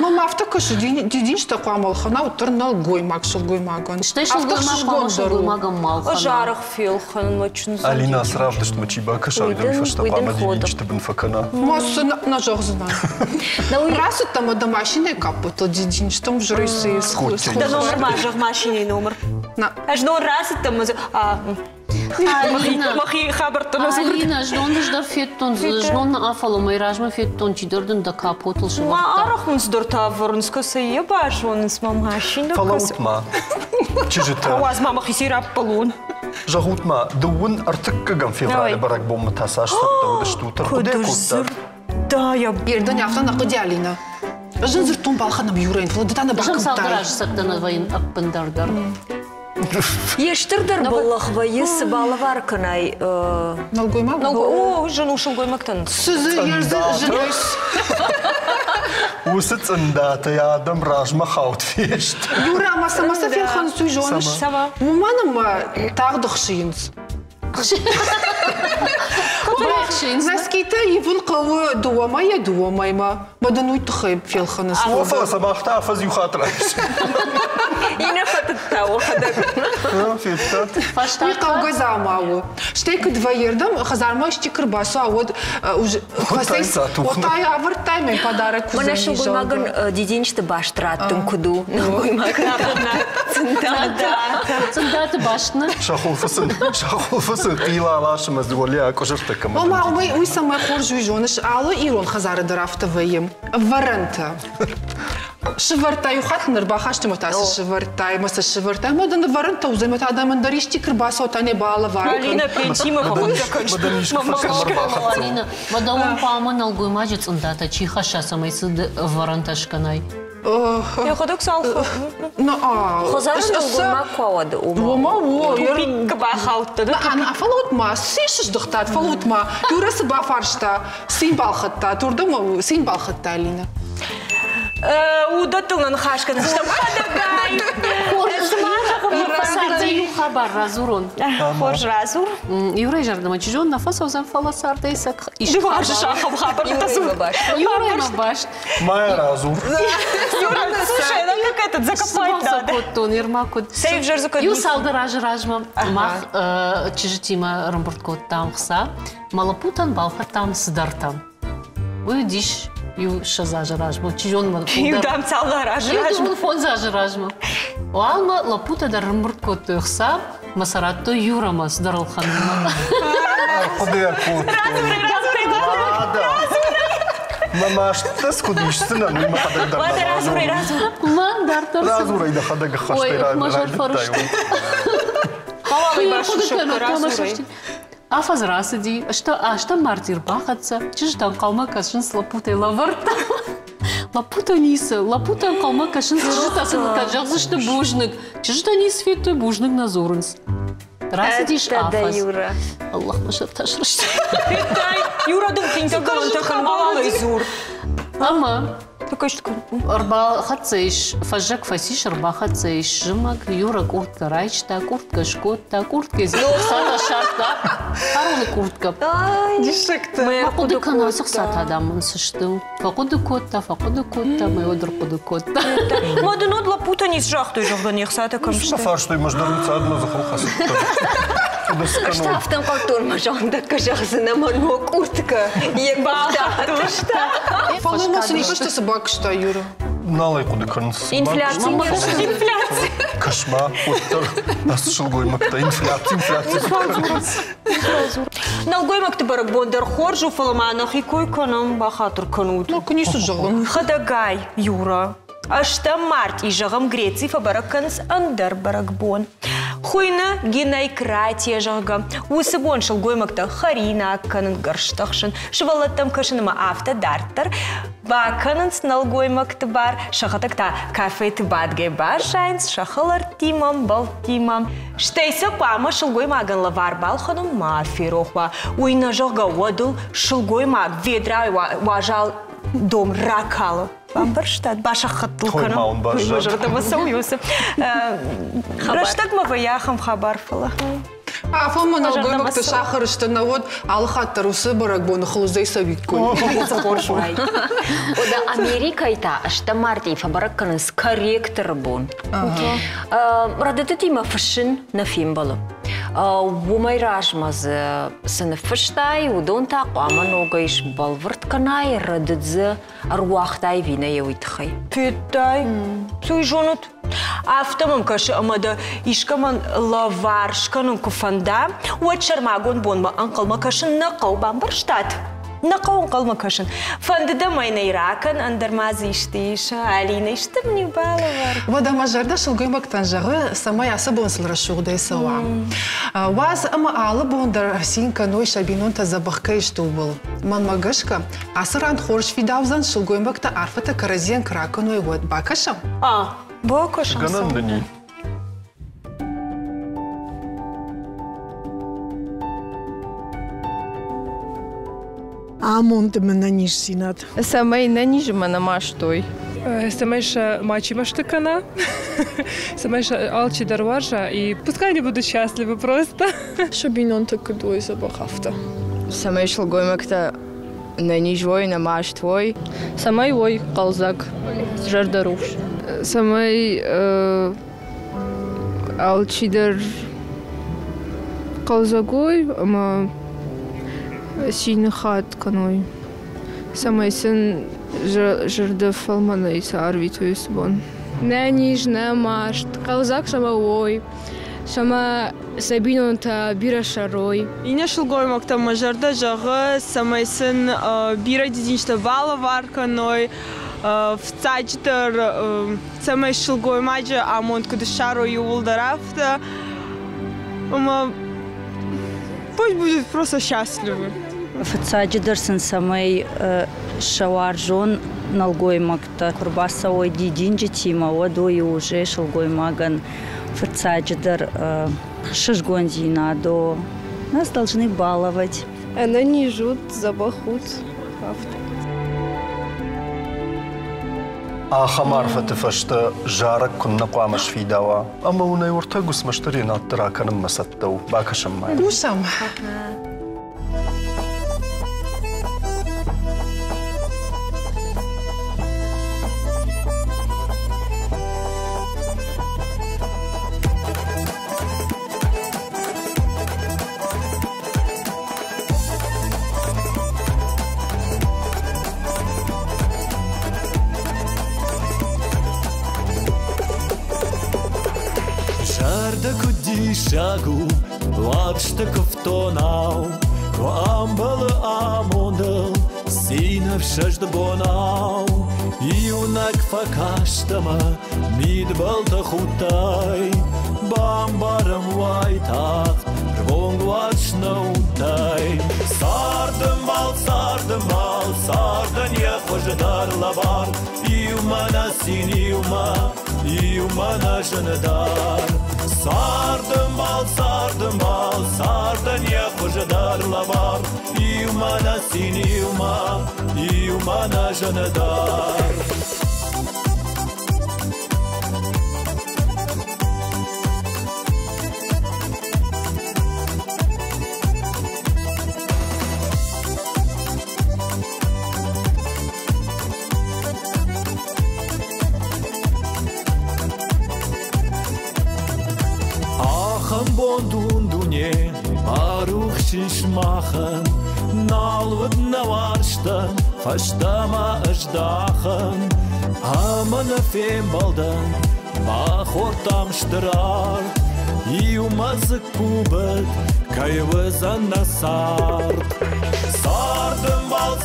Мама автокашу дидинчта куамал хана утрнал гоймак шел гоймаган. Что шел гоймак шел гоймаган мал хана. Жарах фил хан мачун. Алина сравда что мачиба кашаган фашта пама дидинчта бен факана. Мос на жогзна. Раз там до машины капото дидинчта в жрысы. Да номер мажах машины номер. Аж ну раз там مخي خبرتنا Алина, ждон дождар феттон, ждон на афало, мой ражма феттон, чидорден да капотл шо. ما أعرف من صدرتها فرنسكا سيباش ونسمع ماشين فلوت ما تجتا أواز ما مخيسير أبلون جهوت ما دون أرتك جم في غالي برك بوم تاساش تبدو دشتوتر كدوزر دا يا يردن يعرفنا نقدي علينا أجن زرتون بالخنا بيورين فلدتنا Жан بحكم салгараж сактана вайн аппендардар. Ештірдір болық вайыс балывар күнай. Налгой ма? О, жену шылгой мактан. Сызы ерзі жынайс. وست اندات يا دم راج ما خاوت فيش Юра, маса фен хан суй жоныш. Сама. Муманым тағы дұқшиыныз. Наскейті евін қауы дуамай, дуамай ма? Бадан уйты қайып фелханыз. وفا سماحتا فز يخاطر ينفتت وخدك في التات Уй қауға замауы. Штейкі два ердім, қызарма штекір басу ауыд. Отай авыртай мен подарок кузені. Мына шылгой магын деденшті баштыраттың күду. Налгой магын. Цындаты башны. شاخول فصل قيلة لاشم أزولي أكوشرت كم Мама, уй самай хор жуй жоныш, алы ирон хазары дырафты вайым. Варанта. Шывартай ухатныр бахашты мотасы шывартай, маса шывартай. Модан варанта узаймат адамын даришти кырбасы отане бала варка. Алина Пенчимова. Алина, мадамон пама налгой мажит цындата чихаша самайсы варанташканай. Я ходок салфа. Хозары налгой маг қауады. Ома, о, Купин каба хаутты. Ана фалутма, сишиш дықтат, фалутма. Юрасы бафаршта, син балхатта, турдым син балхатта, Алина. Удатылын хашканы. Штамадагай. Хабар разурон. Хорж разур. Юрай жардама чижон нафас озан фаласарда исак. Дивар шахам хабар. Юрай мабаш. Майя разур. Слушай, нам как этот закопать надо. Коттон, ирмакот. Сейв жерзукот. Ю салгараж ражма. Мах чижитима рамбурткот там хса. Малапутан балхатам сдартам. Уй диш. Ю шазажа ражма. Чижон мал. Ю дам салгараж ражма. Ю фон зажа ражма. Алма лапута да рамбурткот хса. Масаратто юрамас даралханма. Подъя кот. Мама, что скудишься на меня подать разур. Ман дартар. Разур ида хадага хаштай. Ой, мажор фаруш. Мама башушка разур. Афаз расади, что мартир бахатса, чиж там калма кашин с лапутой лаварта. Лапута ниса, лапута калма кашин с житасın кажак зашты бужник. Чиж та нис феттой бужник на зорынс. Расадиш афаз. Аллах машар ташрышты. Юра думтин такан такан малый зур. Ама. Такой что? Арба хацеш, фажак фасиш арба хацеш, жимак, Юра куртка райчта, куртка шкотта, куртка из сата шарта, харуны куртка. Дишекта. Факуды канасық сат адамын сыштым. Факуды котта, мы одыр куды котта. Мадын одла путанис жахтой жоғдан еқсата камшты. Что фарштой мождарыца одно захолхасы. Штафтан қалтурма жоғында кажақсына манмо куртка. Фалымасы не кашты собак, что, Юра? Налай куды канс. Инфляция. Кашма, оттар. Нас шылгой макта. Инфляция. Налгой макта барак бондар хоржу фаламанах и кой канам бахатур канут. Ну, конечно, жоғын. Хадагай, Юра. Ашта март и жағам Греции фабараканс андар баракбон. Хуйна гинай кратия жага. Усыбон шылгой макта харина акканын гарштахшын. Шывалаттам кашыныма автодартар. Баканынс налгой макта бар. Шахатакта кафе тыбадгай бар шайнс. Шахалар тимам, балтимам. Штейса пама шылгой маган лавар балханым марфирохва. Уйна жага водыл шылгой маг ведра важал дом ракало. Бамбарштат, баша хаттулкана. Мажордама сауюсы. Раштак маваяхам хабар фала. Фома налгой макта шахарышты навод алхаттар усы барак боны хылыздай савиккой. Ода Америкайта ашта марти фабаракканыс корректор бон. Радыты тима фашин на фимбалы. Вумай ражмаз сыныфыштай, удон тақу аманогайш балвыртканай, радыдзы аруахтай вина еуитхай. Петтай, суй жонут. Aftamam kaş ama da işkaman lavarşkanın kufanda uçarmagun bonma anqalma kaşın naqaw bambarştat. نقاون قلما كشن فند دماينا يراكن اندر ما زيشتيش علينا يشتبني بالغر ودا ما جردا شلغي مكتن جغ سما ياسبون سلر شغدي سوا واز اما على بوندر سين كانوي شابينون تزبخكيش توبل من ماغشكا اسران خورش في داوزن شلغي مكتا عرفتا كرزين كراكنوي ود باكشم باكشم غنندني Amont mena niż sinat. Самай на ниже мана маштой. Самайша мачи маштыкана. Самайша алчи дарваржа. И пускай они будут счастливы просто. Шабинон так дуй забахавта. Самай шелгой макта на нижвой, на маш твой. Самай вой қалзак. Жардаруш. Самай алчидар қалзагой, ама синхат каной. Самай сын жырды фалмана иса арвиту исбон. Не ниж, не машт. Қалзак шама ой. Шама Сабинон та бира шарой. Ине шылгой макта мажарда жағы самай сын бира дединшта бала варканой. В цачтар самай шылгой маджа амонт куды шарой улдарафта. Пусть будет просто счастливы. Фцаджидерсен самай шаваржон налгой макта курбасовой дидинджи тима водой уже шылгой маган фцаджидер шишгонзинадо. Нас должны баловать. Она не жут, забахут. آخر فتفشت جارك كنا قامش في دوا أما ونا يورتقوس مشترينا ترى كان مسدو باكشم معي قوسم Шагу, лапшта ковтонау, квамбал амондал, синав шажда бонау, юнак факаштама, мидбалта хутай, бамбарам вайтах, рвонг вачнаутай. Сардамал, сардан я хождар лавар, юмана син юмана жандар. Сардамал, сардан я хождар лавар, юмана син юмана жандар. Bondundunie, baruch sich machen, nalwed na warsten, fastama ajdachen, amana fembalden, bachortam strar, iumaz kubet, kayvazan nasart. Sardamal,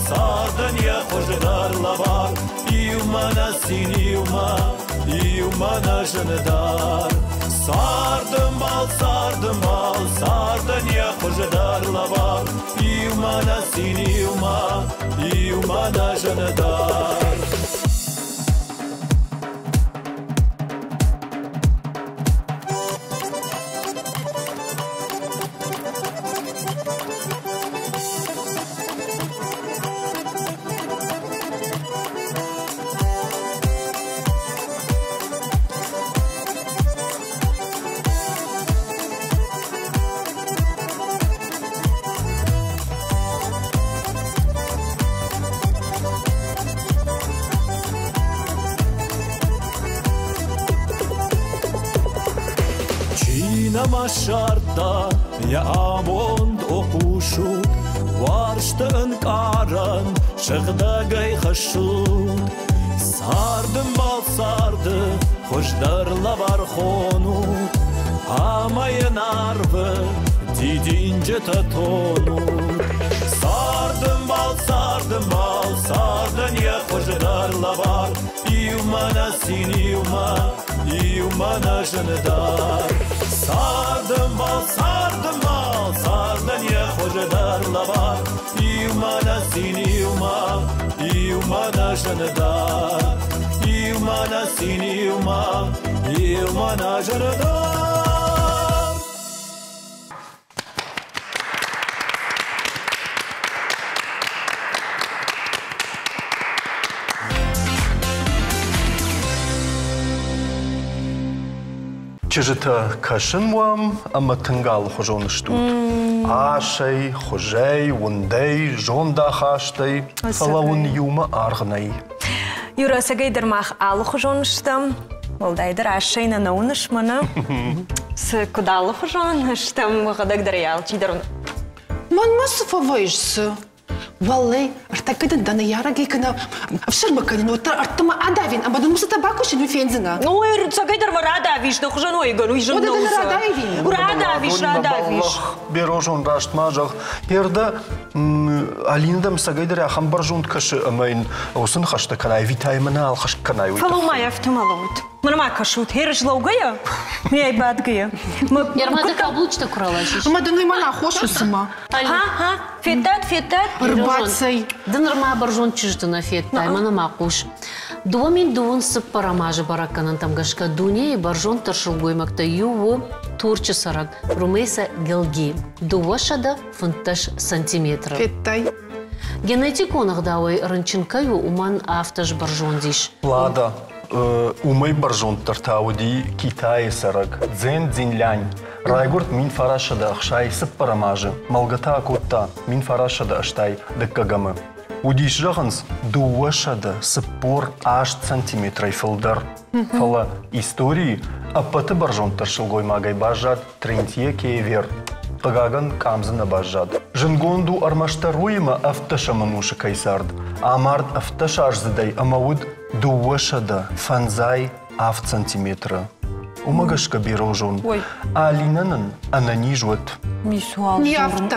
sardan ya hojdar lavar, iumana sin iumana janadar. Sardamal, sardan ya hojdar lavar, iumana sin iumana janadar. Masharta ya amond opushut warshten karan shagda gay khashut Sardım bal sardı Hoşlarla var konu Amayın arvı Didince tatonur Sardım bal Sardın ya hoşlarla var İyumana siniyuma İyumana jınıdar Sardım bal Sardın ya hoşlarla var İyumana siniyuma İyumana jınıdar İyumana siniyuma İyumana jınıdar Чижыта кашын уам, ама тынгал хожон штут. Ашай, хожей, ундей, жонда хаштай, фалаун юма аргнай. Юра сагайдер мах алы хожон штам. Молдайдер ашай на наунаш мана. С кудалы хожон штам гадагдер ял чидерун. Ман масыфа вайжсы. Валлай, артакыдан даны яраги кына авшарбаканин отар артыма адавин, а бадан муса табакушин вифензинга. Ой, сагайдер ва радавиш, да хожон ойган, уйжын Ода науза. да радавин. Радавиш. Берожон раштмажах. Ерда Алиндам сагайдер ахамбар жонт кашы амайн осын хашта канай витаймана ал хаш канай. Фалумай автомалаут. Мама кашут, херж лаугая? Мяй бадгая. Ярмада каблучта куралашиш. Маданой мана хошусыма. Ха, фетат. Рыбацай. Дынырма баржон чижтына феттай, мана мақуш. Дуамин дуын сып парамажы баракканан тамгашка дуне и баржон таршылгоймакта юву турчы сарак. Румейса гелги. Дуашада фунташ сантиметра. Феттай. Генетик онагдауай рынчынкаю уман авташ баржон диш. Лада. Умай баржон тартауди Китай сарак. Дзен дзинлянь. Райгурт мин фарашада ахшай сып парамажы. Малгата акутта мин фарашада аштай дыккагамы. Удиш жағынс дуашада сыппор аш сантиметрай фылдар. Фала истории аппаты баржон таршылгой магай бажад трентье кейвер. Пагаган камзына бажад. Жынгонду армаштаруйма авташа мануша кайсард. Амард авташа ажзыдай амауд дуашада фанзай аф сантиметра. Умагашка берожон. Алинанын ананижуат. Не авто.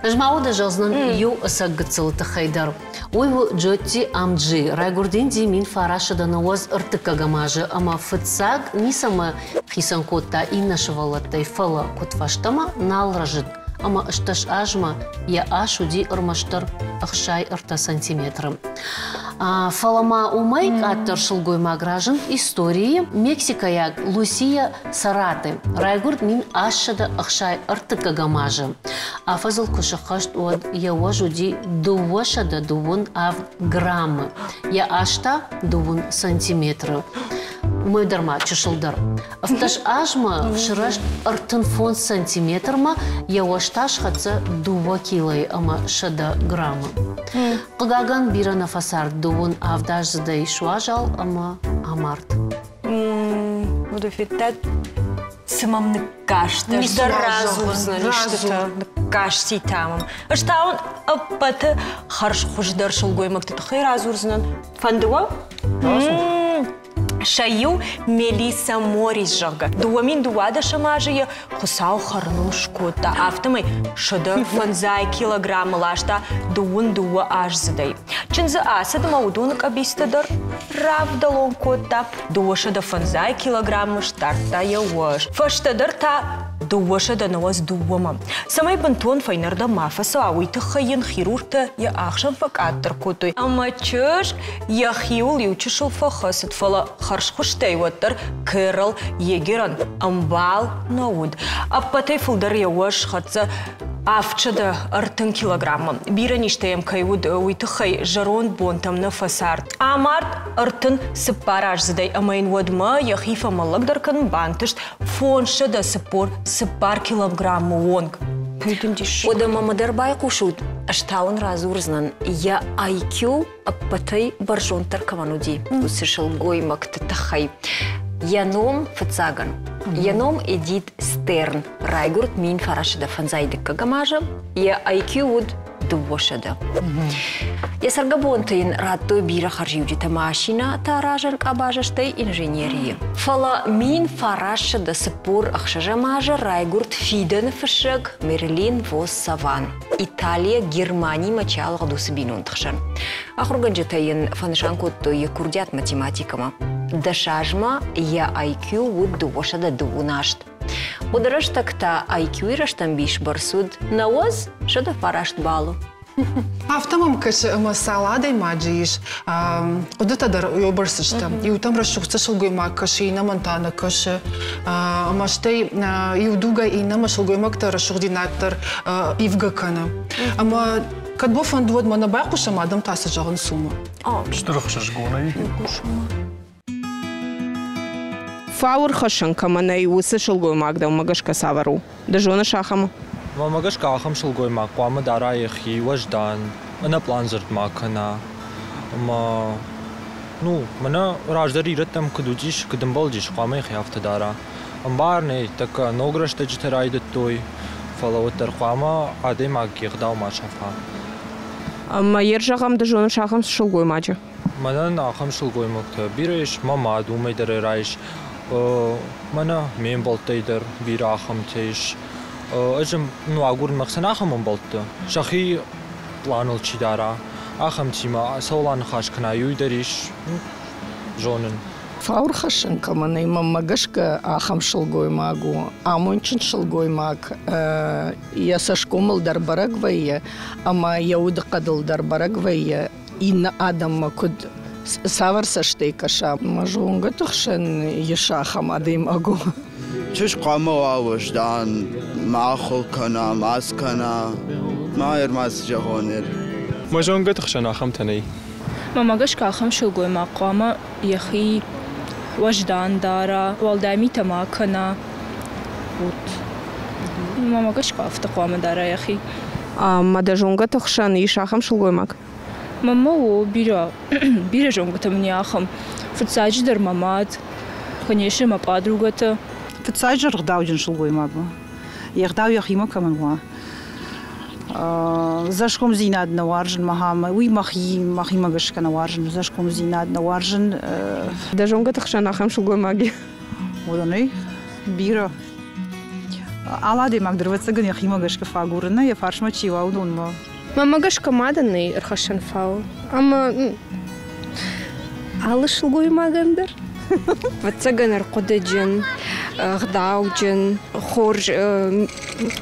Жмауда жазнан ю асаггыцылыты хайдар. Ойву джотти амджи. Райгурдинди мин фарашада наваз ыртыкагамажы. Ама фыцаг нисама хисанкотта иннашывалаттай фала кутфаштама налражыд. Ама ышташ ажма я ашуди ырмаштар ахшай ырта сантиметры. Фалама умайк аттар шылгойма гражын истории Мексикая Лусия Сараты. Райгурд мин ашада ахшай ыртыкагамажы. А фазыл кушахашт од я уажуди дуашада дувун ав граммы. Я ашта дувун сантиметры. Мой дарма чешылдар. Авташ ажма шыраш артын фон сантиметрма я уашташ хатса 2 килой ама шада граммы. Қыгаган бира на фасар дувун авдаш задай шуажал ама амарт. Удофитет сымам ныкашташ. Да разу узнали что-то. Ныкашти тамам. Ашта он аппаты харш хуждар шылгоймакты тахай разу узнан. Фандуа? Шаю Мелиса Морис жага. Дуамин дуада шамажия хусал харну шкота. Автомай шада фанзай килограмм лашта дуун дуа аж задай. Чинза асада маудунок абистадар равдалон кота. Дуашада фанзай килограмм штарта я уаш. Фаштадар та дуашада наваз дуама. Самай бантон файнарда мафаса ауита хайен хирурта я ахшан факаттар котой. Ама чыш я хиул ючишыл фахасат фала харш хуштей ваттар кэрл егеран амбал науд. Аппатай фулдар я уаш хатса авчада артын килограмма. Бира ништаем кайвуд уита хай жарон бонтам на фасар. Амарт артын сыпараж задай амайн вадма я хифа малагдаркан бантышт фоншада сыпор сыпар килограмма вонг. Ода мамадар бай кушут. Аштаун разурзнан. Я IQ аппатай баржон таркавануди. Усышал гоймак татахай. Яном фацаган. Яном Эдит Стерн. Райгурт мин фарашада фанзайдык кагамажа. Я IQ уд دوشده يسرق بونتين راتو بيرا خرجيو جتا ماشينا تاراجن قباجشتي انجينيرية فلا مين فراش دا سبور اخشجا ماجا رايغورت فيدن فشق ميرلين فوس سافان إيطاليا جرماني مچال غدوس بينون تخشن أخرجن جتاين فنشان كوتو يكورديات математикама دشاجما يا IQ ود دوشده دووناشت ودرشتكتا IQ رشتن بيش برسود نوز شده فراشت بالو Автомам каш масала дай маджиш. Одата дар ёбарсышта. И утам рашухташыл гоймак каш и намантана каш. Амаштай и удуга и намашыл гоймакта рашухдинаттар ивгакана. Ама кадбо фандвод мана байқуша мадам тасы жағын сума. Штырықшыш гонай. Фаур хашын каманай усы шылгой магда магашка савару. Дажона шахама. Магашка ахам шылгой маг, қуамы дара ехи, вождан, ана план зырт макана. Мана раждари реттам кадудиш, кадамбалдиш, қуамы ехи афта дара. Амбарне, така нограшта джитарайдат той, фалауттар қуама адей маг ехдау мачафа. Ержағам дажона шахам шылгой маджа. Мана ахам шылгой магта, биреш мама думайдар райш, мана мен болтайдар, бира ахам тейш. أجم نوعور مخزن أخم بلطة شخي بلانل چیدارا أخم تیما سولان خاش کنایوی دریش جونن فاور خشن كمان إمام مجشك أخم شلقوي ماغو أمونشن شلقوي ماغ يساشكومل در برق ويا أما يود قدل در برق ويا إن آدم ما كد سافر سشتي كشا مجونغ تخشن يشاخم أديم أجو چش قامه و وجدان معخل کنا ماس کنا ما ماس جهانر ما جون قد خشنا خمتني ما ماقش كاخم شلقوي ما قامه يخي وجدان دارا والدامي تما كنا ما ماقش كافت قامه دارا يخي ما دجونغ تخشن يشاخم شلقوي ماك ماما و بيرا جونغ تمني اخم فتساج در مامات конечно ما подругата فتساجر غداوجن شلقوي ماغو يغداو يخيمو كمان وا زاشكم زيناد نوارجن مهام وي مخي ماغش كنوارجن زاشكم زيناد نوارجن دجونغ تخشن اخم شلقوي ماغي ودني بيرا алады магдырватсагын яхимагаш кафагурна я фаршма чива удунма мамагаш камаданы ирхашан фау ама алышылгой магандыр ватсаган арқодаджин غداوجن خورج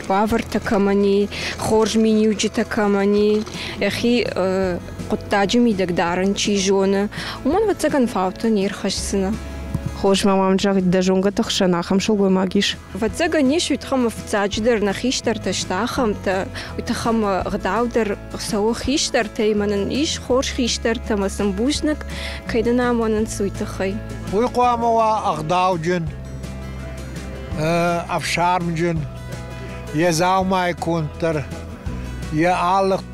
باور تكماني خورج مينيوجي تكماني اخي قطاجي ميدك دارن چيجونا ومن وتسكن فاوتا نيرخشسنا خوش مامام جاغ دجونغ تخشنا خم شلقوي ماغيش وتسكن نيش يتخم فتاجدر نخيشتر تشتاخم وتخم غداودر سو خيشتر تيمنن ايش خورج خيشتر تمسن بوشنك كيدنا مونن سويتخي ويقواموا اغداوجن أفشارمجن يزاو ما يكونتر يا علق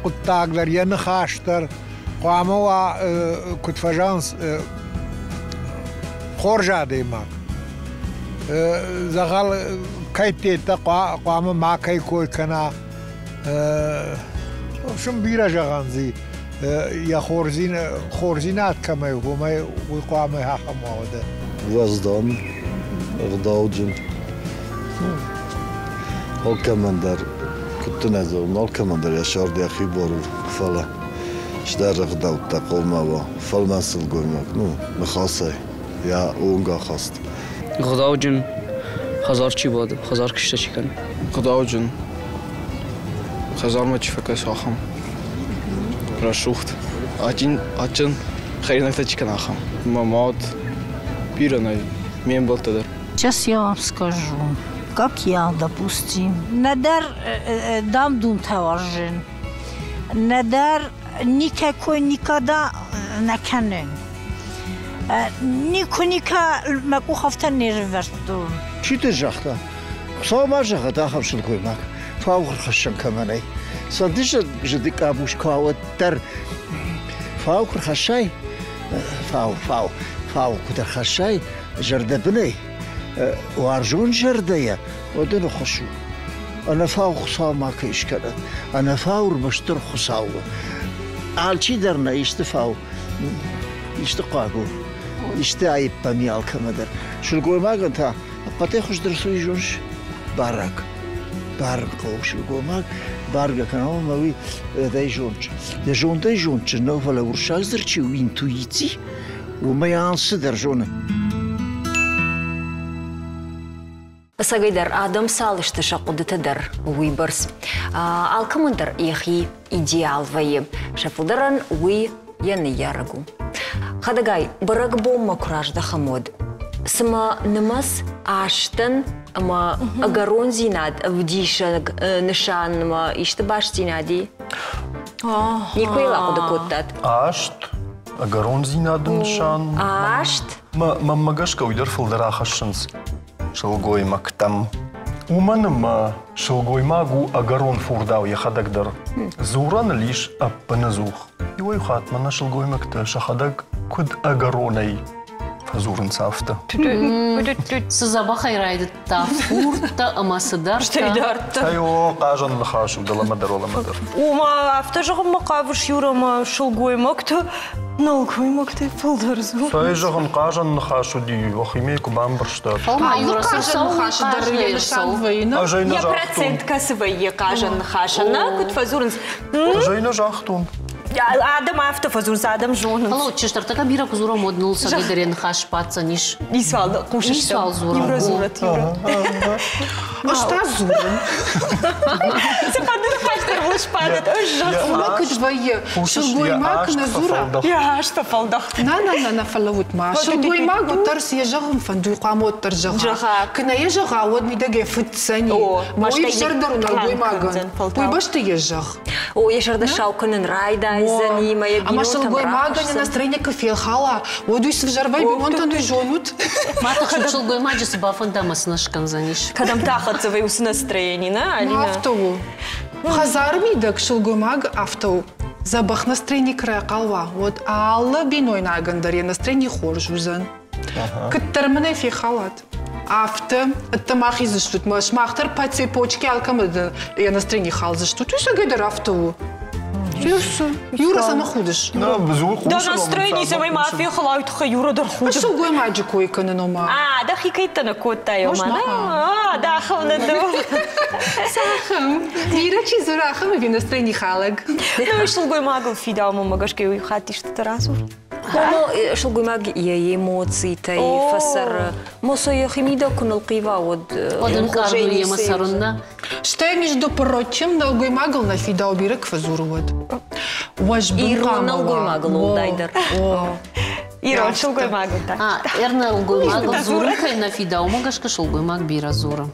قطاقدر يا نخاشتر قاموا كنت فجانس خورجا ديماك زغال كيتيتا قاموا ما كيكوي كنا شم بيرا جغانزي يا خورزينات كما يقوم ويقاموا هاخم وعوده وزدان غداوجن هل كماندر كنت نزوم هل كماندر يا شاردي أخي بارو فلا شدار غداو تقول ما با فل مسل قومك نو مخاصي يا اونگا خواست غداوجن خزار چی بود خزار کشته چی کنه غداوجن خزار ما چی فکر ساخم راشوخت آچن خیلی نکته چی کنه خم ماماد پیرانه мем был тогда. Сейчас я вам скажу, как я, допустим, надар дам дум таваржин, надар никакой никогда наканен, никоника маку хафта не реверту. Чи ты жахта? Сама жаха да хамшил коймак. Фаур хашан каманай. Садиша жди кабуш каваттар. Фаур хашай. Фау кудар хашай. جرده بني وارجون جرده ودنو خشو أنا فاو خصاو ما كيشكلت أنا فاو مشتر خصاو عالشي درنا يشتفاو يشتقاقو يشتعيب بميال كمدر شو القوي ما قلت قطي خوش درسو يجونش بارقو شو القوي ما بارقا كانوا موي دايجونش دايجونش نوفلا ورشاك زرتشي وينتويتي وما يانصدر جونه Сагайдар адам салышты шақуды дар уйбарс. Алкамындар ихи идеал вайы. Шафылдаран уй яны ярагу. Хадагай, бараг бомма куражда хамод. Сама намаз аштан ама агарон зинад вдиша нишан ама ишты баш зинади. Никой лақуды коттат. Ашт, агарон зинад нишан. Ашт? Мамагашка уйдар фылдара хашынс. Шылгоймак там. Уманыма шылгоймагу агарон фурдау яхадагдар. Зуран лишь аппаназух. Иой хатмана шылгоймак-то шахадаг куд агаронай. Фазурын сафта. Сызаба хайрайды та фурта амасыдар та. Сайо кажан лахашу даламадар оламадар. Ума автожығым мақавыш юрама шылгоймак-то налгоймак-то фылдарзу. Сай жағын кажан лахашу дию. Вахимейку бамбарштат. Я процентка свои кажан лахашана куд фазурынс. Ажайна жақтун. Адам автофазурс, адам жонын. Алло, чештартака бира кузура моднул сагайдарен хаш паца ниш. Нисвал, кушаш. Нисвал зура. Юра зурат, юра. А что зурын? Сападыр хачтар вуш падат. Ума кыдвайы. Шылгоймак на зура. Я ашта фалдах. На фалавут ма. Шылгоймак отар сиежагым фандуй қамот тар жага. Кына ежага од мидаге фытсани. Мой шардар налгоймаган. Пой башты ежаг. О, ешарда шауканын райда. Ама шылгоймага не настроение кафел хала. Одуй свежарвай бимонтан дуй жонут. Мата хад шылгоймаджи сбафандамас нашкан заниш. Кадам тахатцевай ус настроение, на, Алина? Автову. Хазар мидак шылгоймаг автову. Забах настроение края қалва. Вот алла биной нагандар, я настроение хор жузан. Кыттармана фи халат. Авто, это махи заштут. Маш махтар по цепочке алкамада, я настроение хал заштут. Ты сагайдар автову. Юра сама ходиш. Да, настроение самой мафии халают Юра дар ходиш. Что гой маджи койка на нома? Да хикайта на кота ёма. Да хавна до. Сахам. Юра чи зурахам ви настроение халаг. Ну что гой магал фидал мамагашке уй хатиш тарасур. Комо шылгоймаг ие эмоции тай фасар. Мосо яхимида кунал қива од. Одын карду ема сарунна. Что между прочим налгоймагал на фидал бирек фазуруват. Ира налгоймагал дайдар. Ира шылгоймагал та. Эрна налгоймагал зурынкай на фидал магашка шылгоймаг бира зура.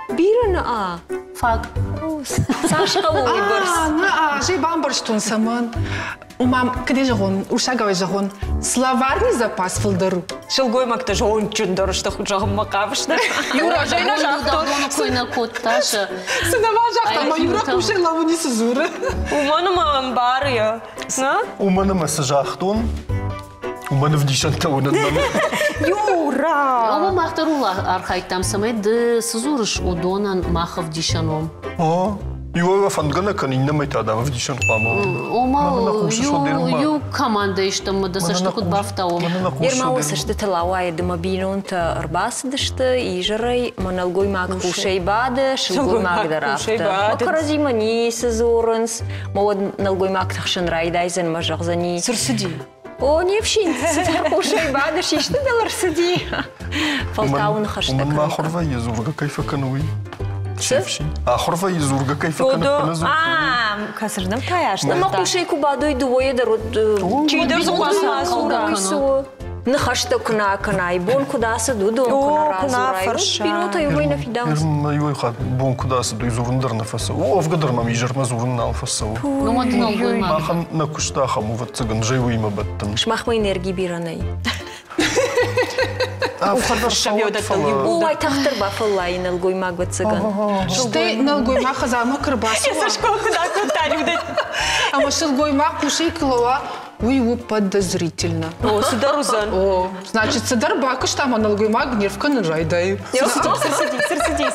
Бира на Фак. Сашка уйбарс. Жей бамбарштун саман. Умам, къде жагон? Ушагавай жагон. Словарный запас фылдару. Шылгоймак-то жон чундар, что хужагам макавышна. Юра, жайна жахтон. Койна котташа. Сынава жахта, но Юра кушай лавуни сызура. Уманама амбария. Уманама сажахтон. Умана вдишан таунан мана. Юра! Ома махтарула архайтам самай да сызурыш удонан махав дишаном. Юва фангана канина майтада вдишан қама. Ома ю команда иштам да саштукут бафтаом. Ирма осашты талауай дымабинонта арбасдышты ижарай маналгоймак кушайбады, шылгоймак дарафты. Окаразима ни сызурынс, мауад налгоймак тахшын райдайзен мажағзани. Сырсыди. О, не вшин, кушайбады, шишты даларсыди. Фалтауын хаштак. Уман махурва езурга кайфа кануи. Ахурва езурга кайфа кануи. Касырдам таяшты. Нама кушай кубадой дуое дарот. Чидер зуқаса сура. Нахашта куна канай, бон кудаса дуду, куна разурай. Пинота ювай на фидаус. Ювай хат, бон кудаса ду изурундар на фаса. Овгадар мам ижарма зурун на алфаса. Махан на куштаха му ват цыган жайву има баттан. Шмахма энергии биранай. Ой, тахтар бафаллай налгоймак ват цыган. Шты налгоймак хазама кырбасуа. Я сашкол куда кутарю. Ама шылгоймак кушай кылова. Ой, подозрительно. О, Сидарузан. О, значит, Сидар бакыш там аналогой маг нервканы жайдаю. Сырсиди.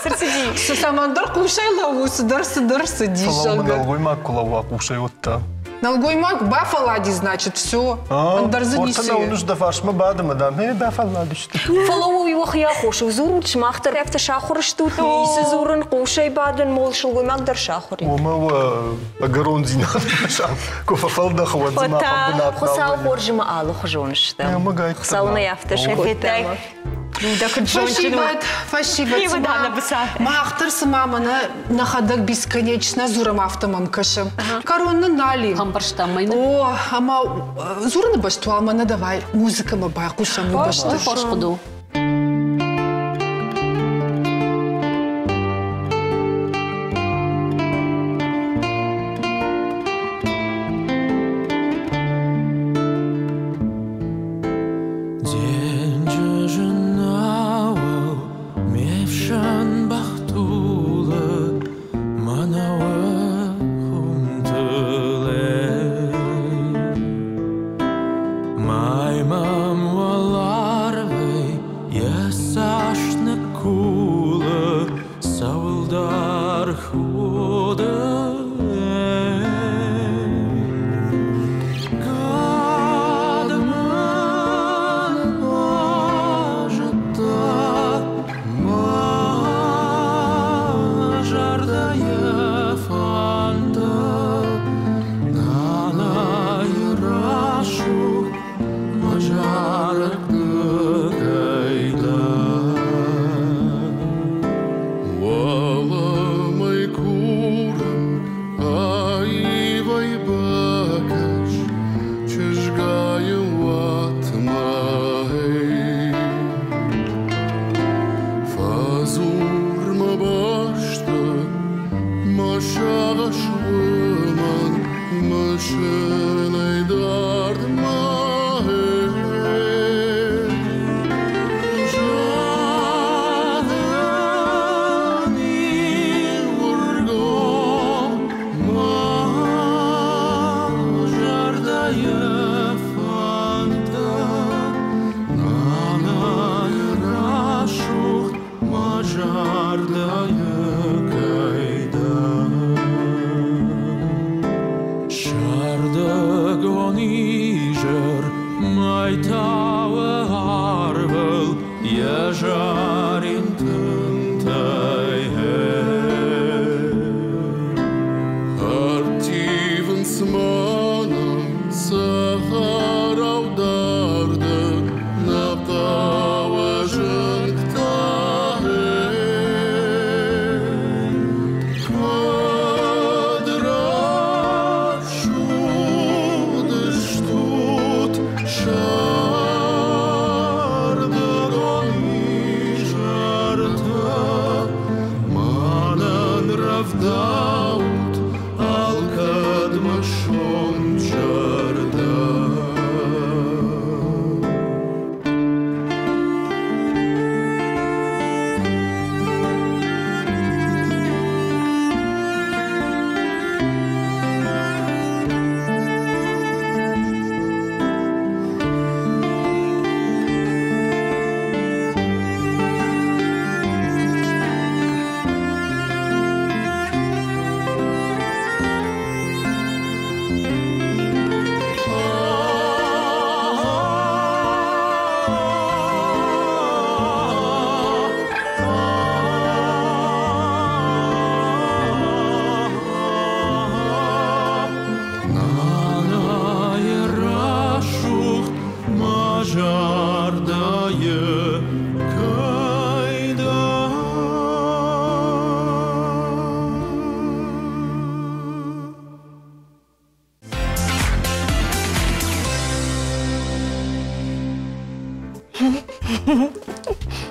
Самандар кушайлаву, Сидар сиди. Фалау аналогой маг кулава кушай вот там. Налгой маг бафалади, значит, все. Андар занеси. Ортана унуш дафаш мы бадам, да, не бафалади что. Фалау его хия хош, зурут шмахтер efter шахур штут, исе зурын кушай бадан мол шулгой маг дар шахур. Ома агарон зинат шам. Кофа фалда хват зима хабнат. Хосау хоржима алу хожоншта. Я магай. Хосау яфтер шкойтак. Спасибо. Махтар мамана находок бесконечно зурам автомам кашем. Коронна нали. Хампарштамайны. О, ама зурны башту алмана давай музыка ма байкушам башту. Пошкуду.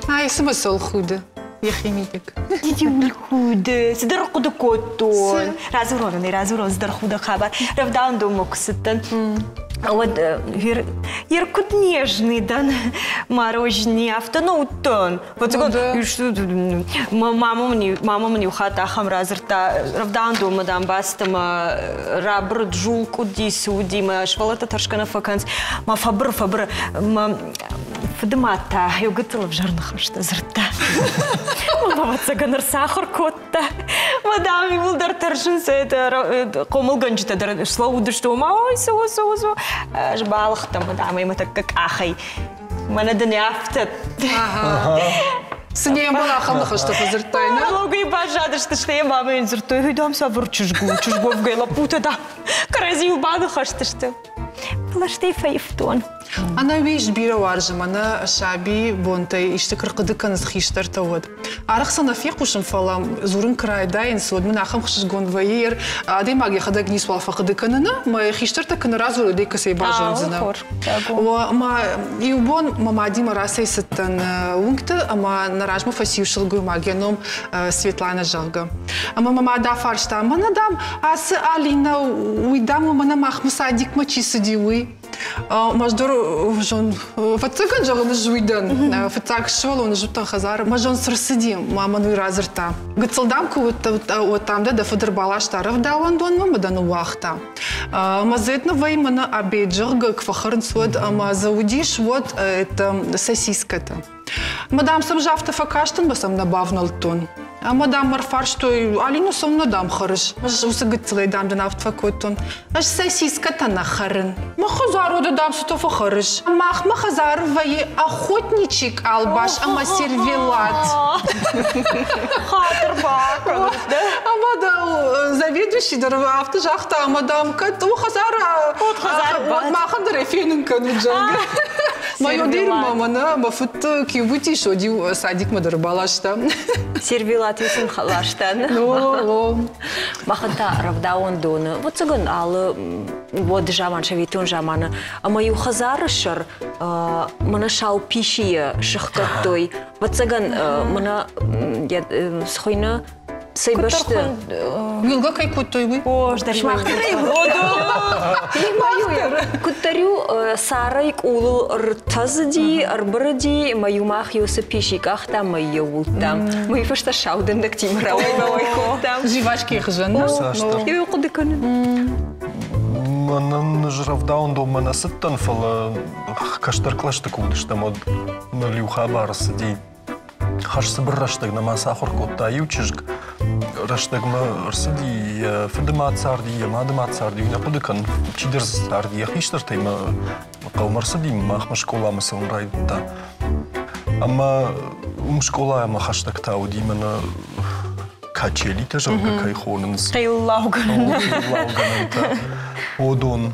Ай, смысл худо. Ехимитик. Дидюль худо. Сидар худо коттон. Разурон, сидар худо хабар. Равдан думок ситтен. Вот Иркут нежный, да, мороженое, автоноутон. Вот мама мне ухатахам разрта, равдан дома дам бастама, рабр джулку дисуди, ма швалата таршкана факанс, ма фабр, ма фдмата, я готова в жарных что зрта. Мама цаганар сахар котта. Мадам и вулдар таршинса это комылганчта дар слоуды что ой со жбалх там мадам и так как ахай. Мана дняфтат. Синем балахам нахашта фазыртайна. Логой бажады что я мама инзертой дам сабыр чужгу в гайла пута да. Каразил баду хашта что. Плашты файфтон. Она виж бира варжем, она шаби бонтай, иштекр кыдыкан схиштар тавод. Арахсана фикушем фалам, зурын крайда инсод, мен ахам хшгон ваер, адемаг я хадаг нис валфа кыдыканына, ма хиштар так на разу людей касей бажонзина. Ма иубон мама дима расей сеттан унгта, ама наражма фасиушил гумагеном Светлана Жалга. Ама мама да фаршта, мана дам, ас Алина уйдам, мана махмасадик мачи сидиуи. Маждор жон фатцаган жагын жуйдан фатцаг шол он жуттан хазар мажон сырсыдим мама ну разырта гыцылдам ку вот там да фадыр балаш таров да он дон мама да ну вахта мазетна ваймана абеджерга кфахрн сод ама заудиш вот это сосиска-то мадам сам жафта факаштан басам набавнал тон а мадам марфар что Алину сам надам харыш аж усыгыцлай дам да нафтфакотон аж сосиска-то нахарен махазару да дам что фахарыш махма хазар вае охотничек албаш ама сервелат хатер бак ама да заведующий да автожахта ама дам кат хазара махан да рефенен кануджан Мое дерево, мама, мафут кивути шоди садик мадарбалашта. Сервилат висен халаштан. Ну, махата равдаун дона. Вот цаган ал вот жаман шавитун жамана. А мою хазарышар мана шау пишия шахкатой. Вот цаган мана я схойна Сейбашты. Юлга кай куттой вы? О, ждарь махтарай воду. Куттарю сарайк улу ртазди, арбради, мою мах юса пишиках там мою ултам. Мы фашта шауден дак тимрау мой котам. Живачки хжанна. Я куды кан. Манан жравдаун до мана сеттан фала каштар клашта кудышта мод налюха барсди. Хаш сбраштаг на масахор котта ючижг. Раштагма рсади фдмацарди мадмацарди на подыкан чидерсарди хиштартайма калмарсади махма школа масал райда ама школа ама хаштаг тауди мана качели тажалга кайхоненс кайлауганан одон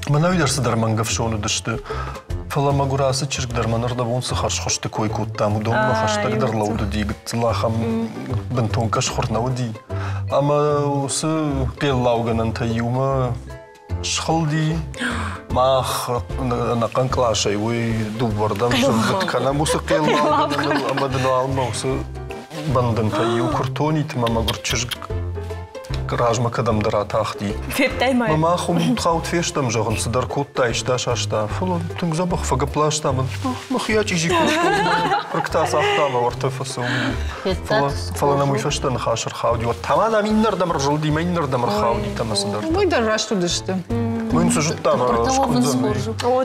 мана видерса дармангавшону дышты Фала магурасы чирк дарманарда вонсы харш хошты кой куттам удон махаштаг дарлауды дигит лахам бентон каш хорнауди. Ама усы пеллауганан таюма шхалди мах нақан клашай уй дубардам шырдыт кана мусы пеллауганан амадыну алма усы бандан таю куртони тима магур чирк Ражма кадам дара тахти. Мама хум тхаут фештам жогон сдар кутта ишта шашта. Фуло тунг забах фагаплашта ман. Махиячи жику. Проктас ахтама вартафасу. Фала на мой фештан хашар хауди. Вот тамана миннер дамр жолди миннер дамр хауди тамасдар. Мой дара что дышты. Мой сужуттама.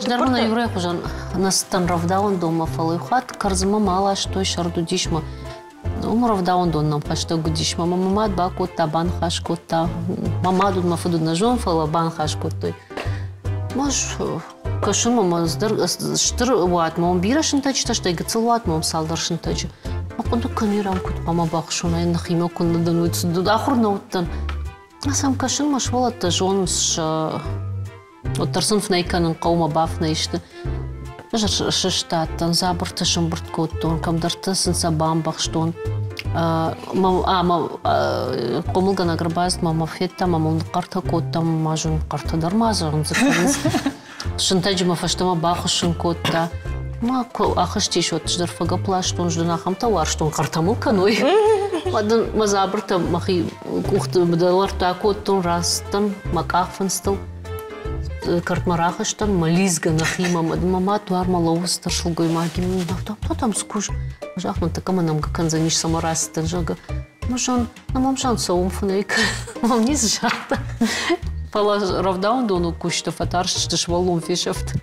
Дармана юрай хужан настан равдаун дома фалой хат карзма мала что шарду дишма. Умров даун дон нам пашто гудиш мама мамад ба котта бан хаш котта мама дун мафуду на жон фала бан хаш коттой маш кашун мама здар штыр ват мам бирашын тачта что гцлват мам салдаршын тач акунду камерам кут мама бахшуна ин химо кун дан уц дахур ноуттан асам кашун маш валат жон ш отарсын фнайканын каума бафна иште Шештаттан забырты шымбырт коттон, камдарты сынса бамбақштон. Комылган агрбазд мама фетта, мамылны қарта коттам, мажун қарта дармазығын зықырыз. Шынтаджыма фаштама бақышын котта. Ма ақыш тешот ждарфага плаштон, ждын ақамта варштон қартамыл каной. Мадын мазабырта махи ухты бдалар та коттон растын, макақфынстыл. картмарахаштан мализга нахима мама туар малоустар шулгой магим то там скуш жахман такама нам канзаниш самарастан жага мажан намамшан соумфунейк мамниз жахта Пала равдаун дону кушта фатарштыш валун фишефт.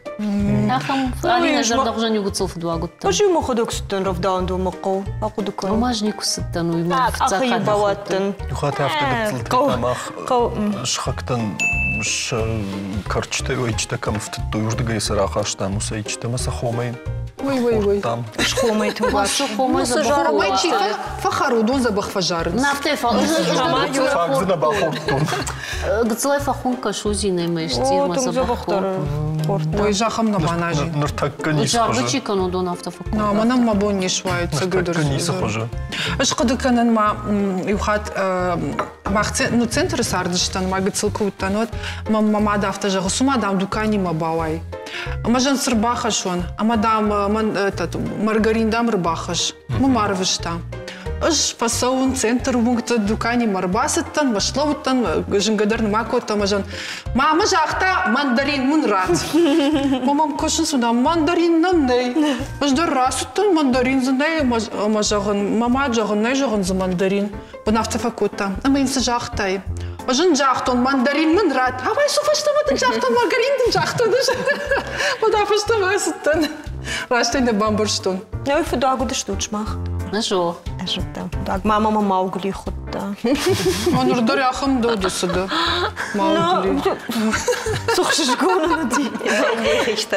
Ахам алина жардагжа не гуцел фдвагут. Пожи ему ходок стен равдаун до мако. Аку дукан. Бумажник сыттан уйма в цаха. Ахи баваттан. Юхата автогуцел тамах. Шхактан ш карчте ойчта кам в туйурдга исарахашта мусайчта масахомай. Ой. Там. Шхомай тумаш. Шхомай Шхомай чифа фахарудон забах фажарц. Нафте Фагзна бахортун. Гцлай фахунка шузиной мешти мазабахтор. Ой, жахам на банажи. Нуртакка не схоже. Жаргачи кану автофакун. На манам мабон не швайца гудер. Нуртакка не схоже. Аш кадыканан ма юхат махце ну центр сардыштан ма гцылкуттан мама да автожа сума дам дукани мабавай. Мажан сырбахашон, амадам этот маргарин дам рыбахаш. Мамарвышта. Аш пасаун центр мугта дукани марбасыттан башлауттан жингадар макота мажан. Мама жахта мандарин мунрат. Мамам кошын суда мандарин намней. Аждар расуттан мандарин зындай мажагын мама жагын най жагын за мандарин. Бнафтафакота. Ама инса жахтай. Ажын жахтон мандарин мунрат. Авай суфаштаматын жахтон маргарин жахтон. Бнафаштамасыттан. Раштайн да бамбурштон. Ну фудаго да штучмах. Нажо. Ажута. Так мама Маугли хотта. Он урдори ахам додусуда. Маугли. Сухшиш гона ди.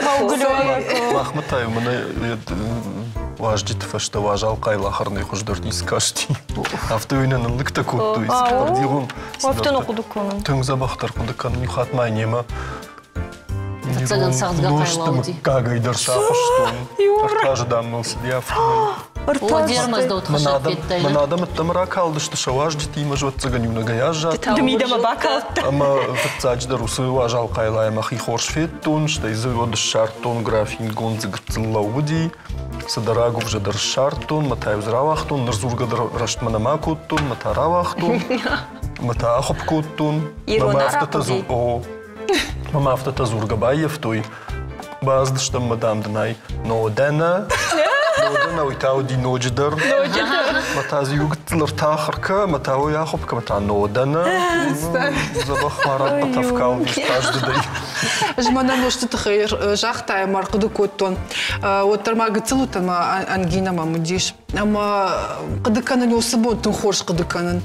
Маугли. Махматай мене важдит фашта важал кайла харны хуждорни скашти. Автоюнен лыкта кутту искардигум. Автоно кудукон. Тың забахтар кудукан михатмай нема. Цаган сагдга кайлауди. Кагайдар шахыштон. Артаждан мылсидиаф. Манадам тамра калды что шаваждит има жот цаганюна гаяжат. Дмидама бакалта. Ама фцачда русы важал кайлай махи хоршфеттун, что из воды шартон графин гонзы грцлауди. Садарагу вже дар шартун, матай взравахтун, нарзурга раштманамакуттун, матаравахтун, матаахопкуттун. Мама автата зурга байефтуй. Баздыштам мадам днай нодена. Нодена уйтауди нодждар. Матази югтлар тахарка, матао яхопка, мата нодена. Забахмарат батавкал вистаждыдай. Жмана может тхер жахтай маркуду коттон. Вот тарма гцелутан ма ангина мамудиш. Ама кадыканан осыбон тун хорш кадыканан.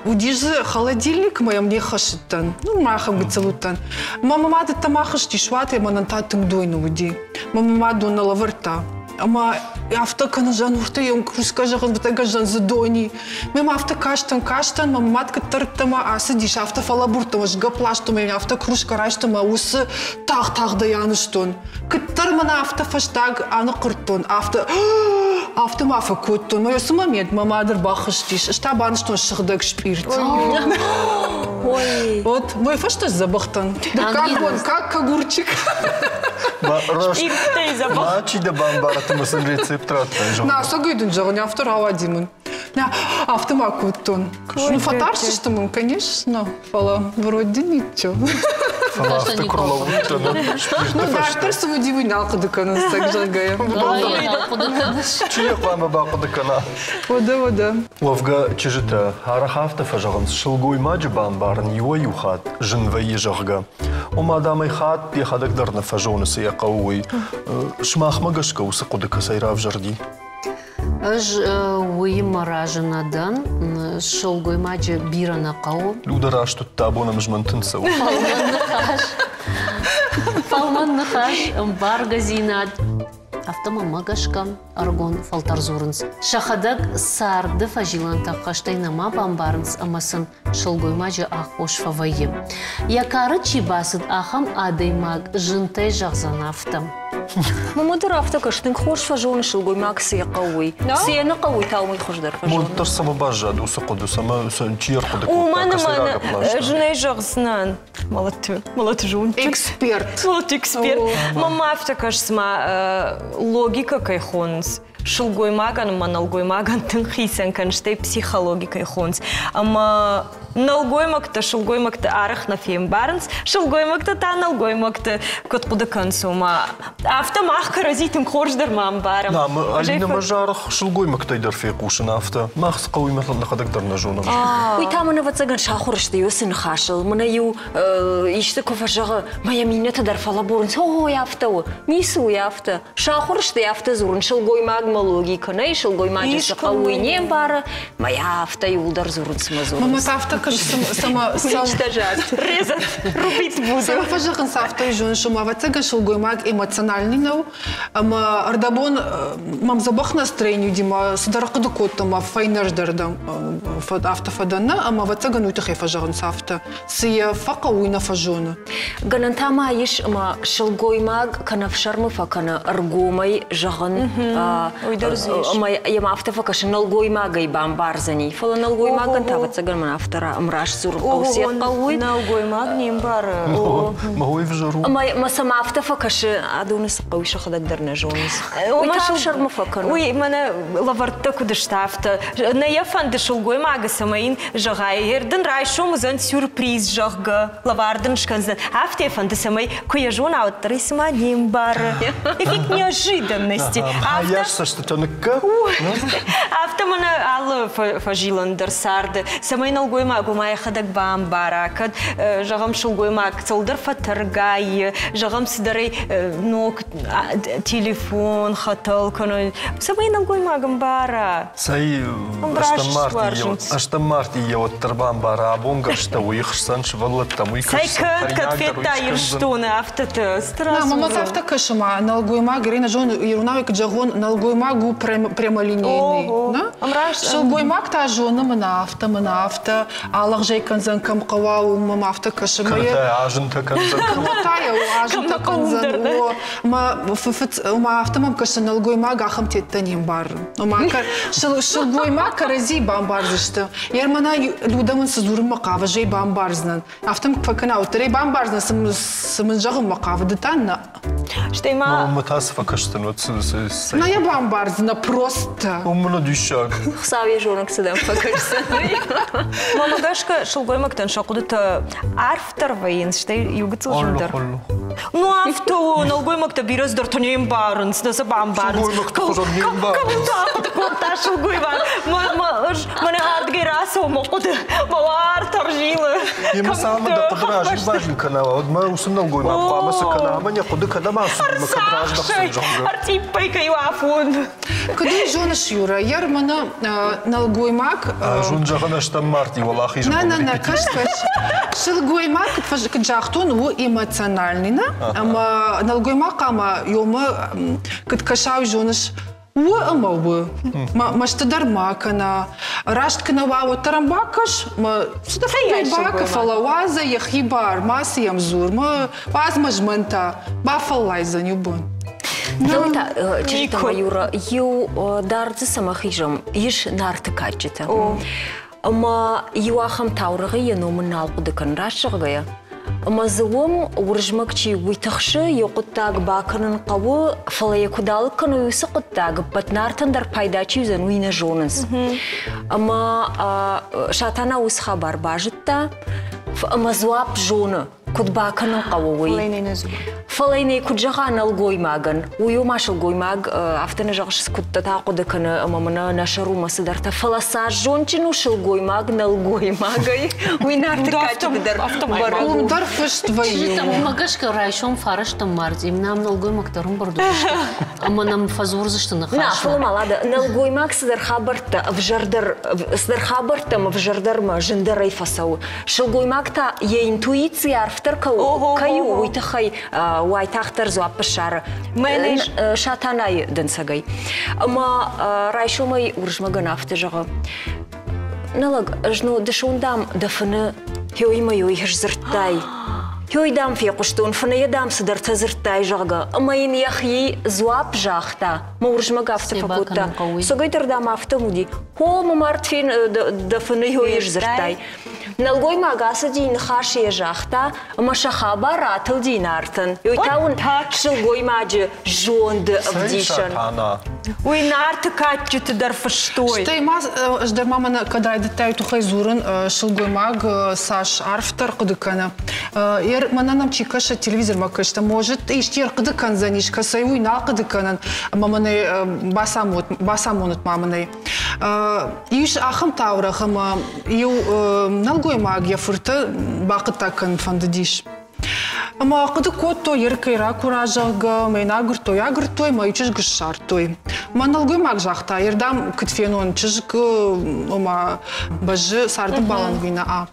Удиш холодильник моя мне хашиттан. Ну махам гцелутан. Мама мады тамахаш тишват я манан татым дойну уди. Мама маду на лаварта. Ама автокана жан урта я круска жаган бутага жан задони. Мама автокаштан каштан мама матка тырттама асы диш автофалабуртама жгаплаштама автокружка раштама усы тах да яныштон. Кыттар мана автофаштаг аны кырттон автомафа коттон. Но ёсы момент мама адыр бахыш диш. Штабаныштон шыгдаг шпирт. Ой. Вот мой фашташ забахтан. Да как он, как огурчик. Шпирт забах. Мачи да бамбара тымысын рецептрат. На, сагайдын жағын, автора димын. Автомак оттон. Ну, фатарсы, что мы, конечно, фала, вроде ничего. Фала автокурлавуттан. Ну, да, тарсы выдивын алқыдыканы сак жағая. Чия қлама бақыдыкана? Ода. Лавга чижита, арах автофа жағын шылгой маджы бамбарын юа юхат, жынвайы жағға. Омадамай хат пехадагдарна фажонысы яқауой. Шмахмагашка усы қудыка сайрав жарди. Аж уйым маражынадан шылгой маджы бирана қау. Удараш тут табонам жмантынсау. Фалман нахаш бар газинат. Автома магашкам аргон фалтарзурынс. Шахадак сарды фажилан таққаштайнама бамбарынс амасын шылгой маджы ақош фавайы. Якары чибасыд ахам адаймаг жынтай жағзан автом. Мамадыр автокаштың хош фажоны шылгой маг сыя қауой. Сияны қауой таумай хождар фажоны. Мұлттар сама бажады, усы құды, сама чиер құды Уманы жынай жағсынан. Малаты жуынчик. Эксперт. Малаты эксперт. Мама автокаш сама логика кайхонс. шылгоймаган, налгоймаган тың хисен канштай психологикай хонс. Ама налгоймакта, шылгоймакта арах на фем барнс, шылгоймакта та налгоймакта кот куда консума. Автомах каразитым хорждар мам барам. نعم ألينا مجارخ شلقويمك تقدر في قوشنا أفتا ما خص قوي مثل نقدر قدرنا جونا ويتامنا وتزغن شاخورش ديوسن خاشل منا يو يشتكو فجغ ما يمينة تدر فلابورنس هو يافتا ميسو يافتا شاخورش يافتا زورن شلقويماغ مالوغي كناي شلقويماغ شقوي نيم بار ما يافتا يولدر زورن سمازورن ماما تافتا كش سما уничтожать резать рубить буду сама фажгын сафта жон шума ватзаган шылгоймаг эмоциональный нау ама ардабон мам забах настроению дима сударакыды коттама файнаждардан автофадана ама ватзаган уйтахе фажгын сафта сия фака уйна фажона ганантама иш ама шылгоймаг канафшармы факана аргомай жаган ама яма автофака шналгоймагай бамбарзани фала налгоймаган таватзаган мана автора амраш зур аусет قوي ناوغوي ماغني مبار ما هو يفجروا ما سمعت فكش ادونس قوي شو خد درنا جونس وما شر مفكر وي ما لافرتك دشتافت نا يفند شلغوي ماغ سمين جغاير دن رايشو مزن سوربريز جغ лавардын шканзен афте фанд самой кое жона от рисма нимбар эффект неожиданности яшса что то нка автомана алло фажиландер сард самой налгой магу май хадак бамбаракад жагам шулгой маг цолдер фатаргай жагам сидарей нок телефон хатал кано самой налгой магам бара сай аштамарти я вот тарбан бара бонга что уихсан швалла там и конфета что на автото страшно мама авто кашма налгой маг рина жон ирунавик джагон налгой магу прямолинейный да шулгой маг та жона мана авто аллах жай канзан кам qawau mama afta kashma ya ajunta kanzan taya ajunta kanzan ma ma afta mam kashna налгой маг ахам теттаним бар ma шулгой маг карази бамбарзышты ермана людамын сызурым мақавы жай бамбарзнан автам факана утре бамбарзнан сымын жағым мақавы дытанна что ма мутасфа каштан вот на я бамбарзна просто умно душак хсаве жонок сидам факашса мама дашка шулгой мактан шақудыта арфтар вейн что югцыл жындар ну авто налгой макта бираз дартанем барынс наса бамбарынс калта шулгой бар мане ардге расо моқуды мавар таржилы ема сама да подражи важен канала вот мы усым налгой мак памасы канала маня куды када масу артипай каю афун куды жонаш юра яр мана налгой мак жон жагана штам марти валахи на кашкаш шылгой мак кджахтун у эмоциональный на ама налгой мак ама ёма кткашау жонаш ама маштадар макана рашткана вау тарамбакаш судафай бака фалаваза яхибар маси ямзур ма вазмажмента бафалайза нюбон Даута чертова Юра ю дарцы самахижам иш нарты качета ама юахам таурығы еномын алқудыкан рашығыя ама зылым уржмакчи уйтахшы йоқыттаг баканын қавы фалая кудалыккан уйсы қыттаг батнартандар пайдачи юзан уйна жоныз ама шатана уйс хабар бажытта ама зуап жоны кудбаканын қавы фалайней куджаға налгой маган уйу машыл гой маг автаны жағышыз кудта тақудыканы амамына нашару масыдарта фаласа жончину шыл гой маг налгой магай уйнарты качыдар Улдар фышт вою. Там магашка райшом фараштам мардим нам налгой мактарым бардушка. Ама нам фазурзышты на На фалмалада налгой маг сыдар хабарта в жардар сыдар хабартам в жардарма жындарай фасау. Шыл гой магта е интуиция арфтар каю уйтахай уайтахтар зуаппашар. Менеш шатанай дынсагай. Ама райшомай уржмаган афты жага. Налаг жну дешундам дафны Хёйма юйхш зыртай. Хёйдам фекуштун фанаядам сыдарта зыртай жага. Амайын яхи зуап жахта. Мауржмага афты факутта. Согайтардам афты муди. Хо мамартфин дафны хёйш зыртай. Налгой магаса дин хашия жахта, машахаба ратыл динартын. Юйтаун шылгой маджи жонд авдишан. Ой, нарты катчуты дар фаштой. Что има ждер мама когда детей тухай зурын шылгой маг Саш арфтар кудыкана. Ер мана нам чикаша телевизор макашта может иштер кудыкан занишка сай уйна кудыканан. Маманы басамонут маманы. Иш ахам таурахам ю налгой маг я фурта бакытакан фандадиш. Ама куды котто еркайра куражага, майнагыр той агыр той, май чыж гышар той. Маналгой маг жахта, ердам кытфенон чыжк ама бажы сарды балан вина а.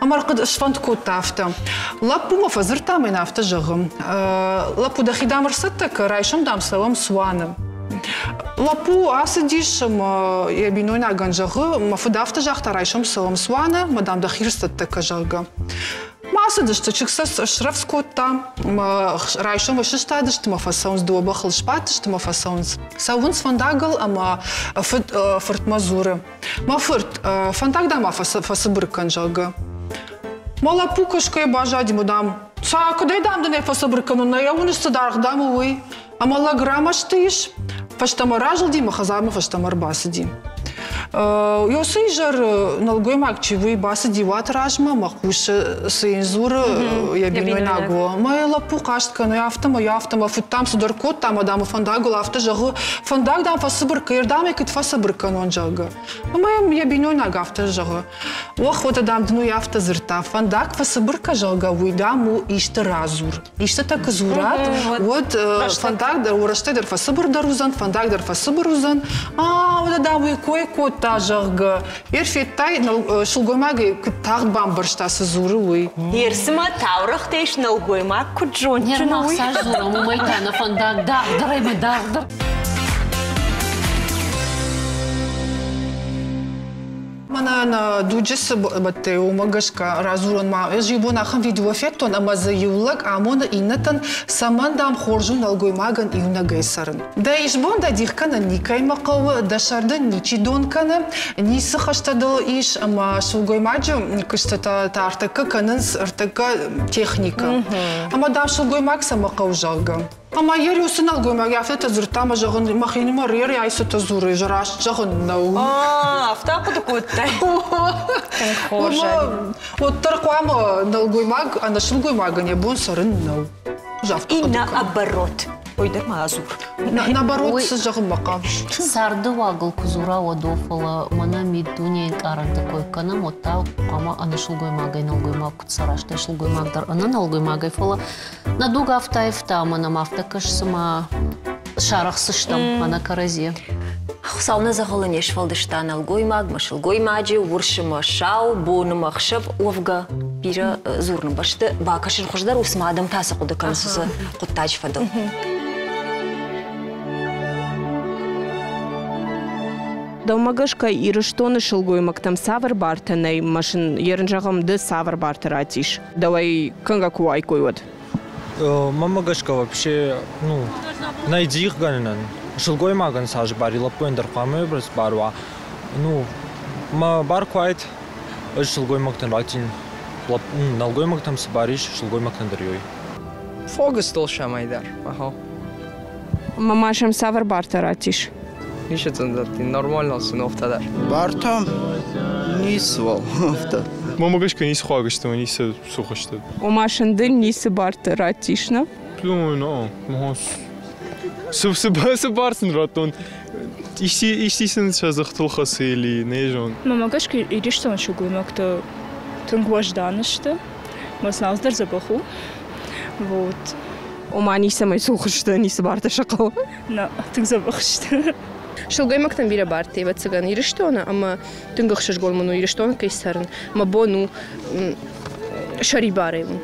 Амар куды швант котта афта. Лапу мафазырта майна афта жагым. Лапу дахидам рсаттак райшам дам савам суаным. Лапу асадишам я бинойна ганжагы, мафудафта жахта райшам савам суана, мадам дахирстаттак жага. Масадышты чиксас шрафскотта, райшом вышистадышты, мафасаунс дуаба хылшпатышты, мафасаунс саунс фандагал, ама фыртмазуры. Мафырт фандагда мафасыбыркан жага. Мала пукашка и бажади мудам. Са, кудай дам да не фасыбыркану, на я унисты даргдам уй. Амала грамаштыш, фаштамар ажалди, махазама фаштамар басади. Йосы жар налгой макчивый басы диват ражма, махуша сензур я биной наго. Моя лапу каштка, но яфтама, футам сударкот, там адама фандагу, лафта жагу, фандаг дам фасыбырка, ердам якит фасыбырка нон жага. Моя я биной нага афта жага. Ох, вот адам дну яфта зырта, фандаг фасыбырка жага, уйдаму ишта разур. Ишта так зурат, вот фандаг дар ураштайдар фасыбыр дарузан, фандаг дар фасыбыр узан, вот адам уйкой кот тажага. Ерфеттай шылгоймаги тағд бамбырштасы зуры уй. Ерсіма таурық дейш налгоймаг күджон. Нермақса зуры, мумайтана фандаг дағдыр, айбы дағдыр. Мана дуджес батте умагашка разуран ма жибон ахам видеофеттон ама за юлак амона инатан самандам хоржун алгоймаган иунагайсарын. Да ишбон да дихкана никай мақау да шардан ничидонкана нисы хаштадыл иш ама шулгоймаджу кыштата артака канынс артака техника. Ама дам шулгоймаг самақау жага. Ама ер юсын алгоймаг яфта зуртама жагын махинима рер яйсыта зуры жараш жагын нау. Афта куды куттай. Вот тарквама налгоймаг, а на шулгоймага не бон сарын нау. И наоборот. Ойдар мазур. Наоборот, жагын мақам. Сарды вагыл кузура одофала, мана мидуне каран такой канам оттал, ама ана шулгоймагай налгоймаг кутсараштай шулгоймагдар, ана налгоймагай фала. Надуга афта, мана мафтакаш сама шарах сыштам, ана каразе. Хусална заголонеш фалдышта налгоймаг, машылгоймаджи, вуршыма шау, боны махшып, овга бира зурны башты, бакашыр хождар усмадам тасы кудыкансызы куттач фадыл. Дамагашка ирыштоны шылгоймактам савар бартанай, машин ерінжағымды савар бартыр атиш. Давай кынга куай койвод. Мамагашка вообще, найди их ганынан. Шылгоймаган саж бари лапуэндар қамы бірс баруа. Ма бар куайт, шылгоймактан ратин. Налгоймактам сабариш, шылгоймактан дарьёй. Фогас толшамайдар. Мамашам савар бартыр атиш. Нищо ти нормално сыновтадар. Бартам нисвал офта. Мамагашка нис хуагашта, нисе сухашта. Омашынды нисе бартыр атишна? Ну, Субсы барсын ратон. Иштисін жазықтылқасы или не жон? Мамагашка ириштан шугуймакта тынгважданышты. Масназдар забаху. Вот. Ома нисе май сухашта, нисе барты шақау? На, тынг забахышты. Шылгоймактан бире барты, ва цыган ириштона, ама тынгахшыш голману ириштона кайсарын, ма бону шарибарайвын.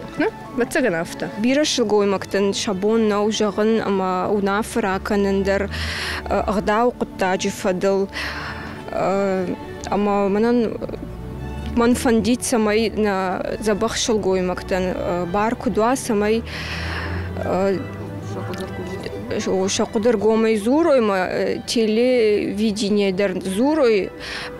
Ва цыган афта. Бире шылгоймактан шабон нау жағын, ама унафыра канындар ағдау құттаджи фадыл. Ама манан ман фандит самай на забах шылгоймактан бар кудуа самай Шақудар гомай зурой ма телевидение дар зурой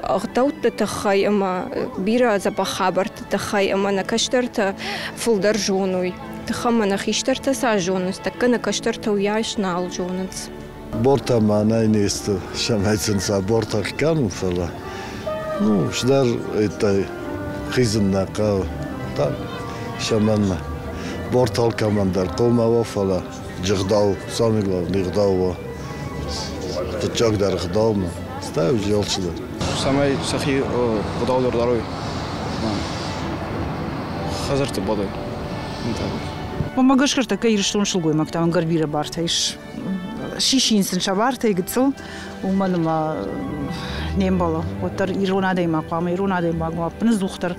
гтаутта тахай ама бира запа хабарта тахай ама накаштарта фулдар жонуй тахама нахиштарта са жонус така накаштарта уяш нал жонус Борта мана несту шамайцын са борта кану фала. Ну, шдар это хизна ка та шаманна. Бортал командар колмава фала. Жигдау, самый главный жигдау. Тачак дар жигдау. Став жолчда. Самый сахи жигдау дарой. Хазарты бодай. Помогаш карта кайр штон шулгой мактан гарбира бартайш. Шишинсен шабартай гитсел. Уманма нембала. Отар ирона дейма қама ирона дейма қама пныз духтар.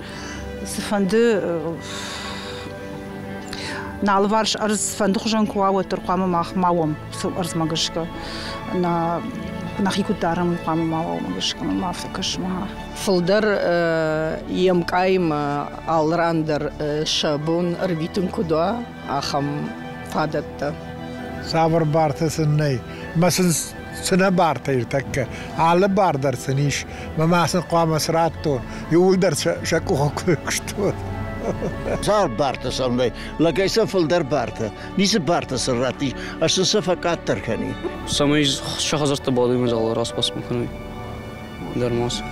Сфанды Налварш арз фандухжан куава турқама махмавам су арз магашка на нахикутарам қама мавам магашка мафтакаш ма Фулдар емкайм алрандер шабун арбитун куда ахам фадатта Савар бартасын ней масын сына барта иртакка алы бардар сыниш мамасын қама сратто юлдар шакуха көкшту Сар барта самбай, лагайса фулдар барта, нисе барта саррати, ашын сафакат таркани. Самый шахазарта бодай мазал раз посмахнуй. Дармос.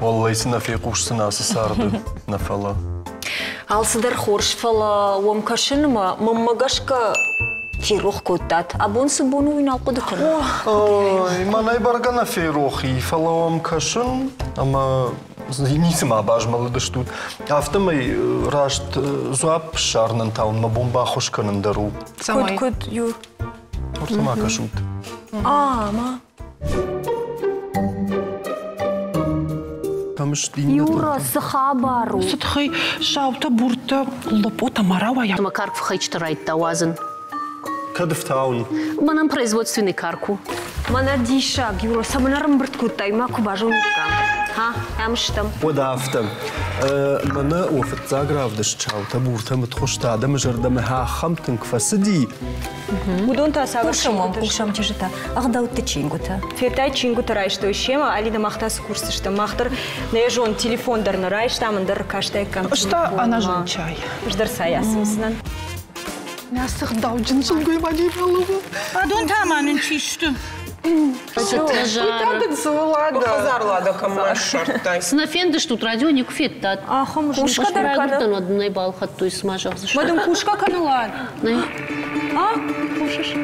والله يسنا في قوش سنا سارد نفلا. Алсыдар хорш фала уамкашын ма маммагашка фирух коттат абонсы бону уйнал кудыкын. Ой, манай баргана фирухи фала уамкашын, ама нисма бажмалы дыштут. Автомай рашт зуап шарнан таун ма бомба хошканын дару. Кут ю. Сама кашут. Ма. Юра, сахабару. Сытхай шаута бурта лопота марава я. Макарк в хайчта райт тавазен. Кадыв таун. Манам производственный карку. Мана диша, Юра, саманарам брткутай, маку бажуникам. Ха, амштам. Подафтам. Мана офт загравдаш чаута бурта мтхошта, да мжарда мха хамтын кфасиди. Будон та саваршам, кушам тижета. Агдауты чингута. Фетай чингута райшто ишема, алида махтас курсы шта махтар. Наежон телефон дар на райшта, мандар каштай кам. Что она жон чай? Ждар саясымсынан. Мясах дауджин шулгой вади балова. Адон таманын чишту. Снафендыш тут радионик феттат. Ахам кушка даркана. Одной балхат той смажал. Мадам кушка канала. Кушаш.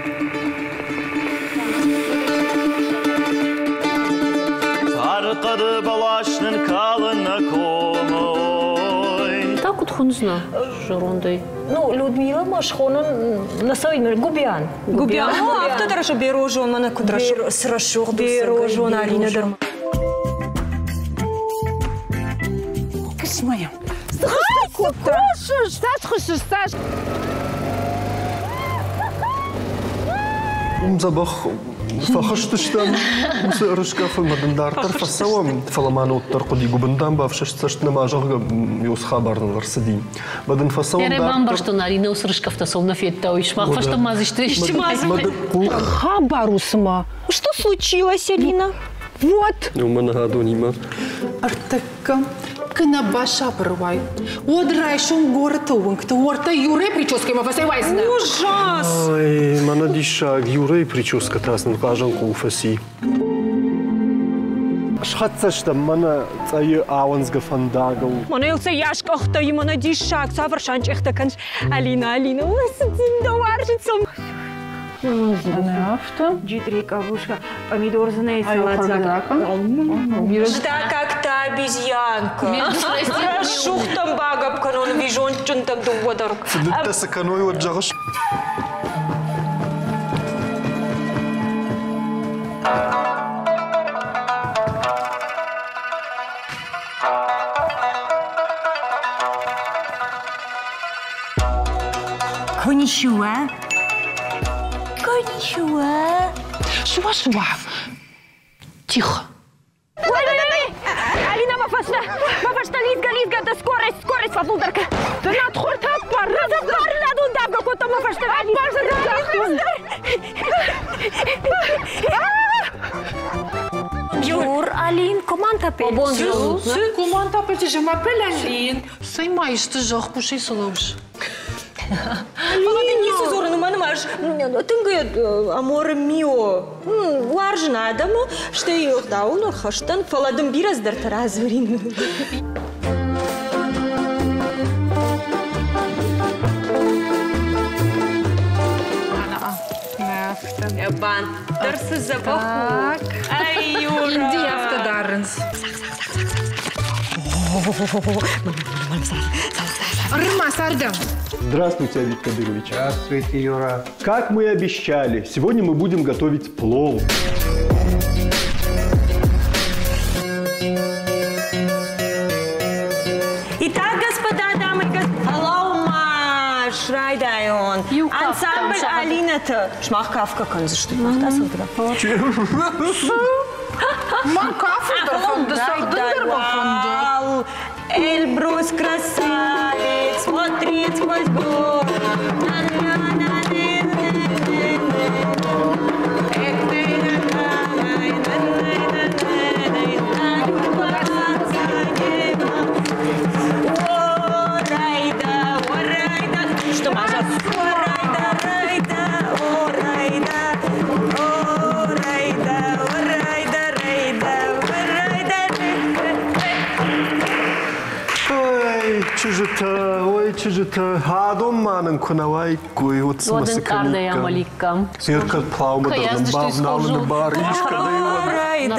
Арқады балашның калына комой. Так вот хунзна, жорондай. Ну, Людмила Машхонон на своей Губян. Губян. А кто даже берожон, мана куда срашух берожон, Алина дарма. Кисмая. Сташ. Забах فخشتشتم مسرشكا في المدندار طرف السوام فلمانو ترقدي قبندان بافششتشتنا ما جرق يوس خبرنا الرصدي بدن فسوام Я ребам что Нарина усрышка в тосол фетта уйшмах, что мазишь трещи мазать. Хабарусма. Что случилось, Алина? Вот. У меня гадонима. Артака. Канабаша порвай. Одрайшон город унгта, орта юре прической мафасайвайзна. Ужас! Ой, мана диша юре прическа таснан кажан куфаси. Шхатсаштам мана цай ауансга фандагал. Мана илса яшка хтай мана диша, савершанч эхтаканш. Алина, усдин доваржицам. Авто. Джитри кавушка, помидор знаешь, салат загака. Да как та обезьянка. Шух там багабка, но он вижон чун там дуодарок. Фидта саканой вот джагаш. Коничуа. Коничуа. Шуа. Тихо. Алина, мафашта, лизга, да скорость, фафулдарка. Да надхортат пара. Запарладун, Bonjour, Aline. Comment t'appelles? Bonjour. Comment t'appelles? Je m'appelle Aline. Sai mai este joc cu și sălăuș. Aline, не созор, ну манмаш. Тынга амор мио. Важно, да мо, что их да, он хаштан фаладым бираз дар таразурин. Бан, дърса за баху. Ай, Юра. Инди автодаренс. Рыма, сардам. Здравствуйте, Олег Кадырович. Здравствуйте, Юра. Как мы и обещали, сегодня мы будем готовить плов. Итак, господа, дамы и господа, Шрайдайон. Ансамбль Алината. Шмахкавка, kannst du machen das oder? Макафа, фонда, сардам, фонда. Эльбрус красавец, смотрит сквозь горы. Что, Маша? Чижита, адом манын кунавай гуйут смысыканика. Воден я маликам. Сиркат плаума дардым бав намыны бар, ишка да его.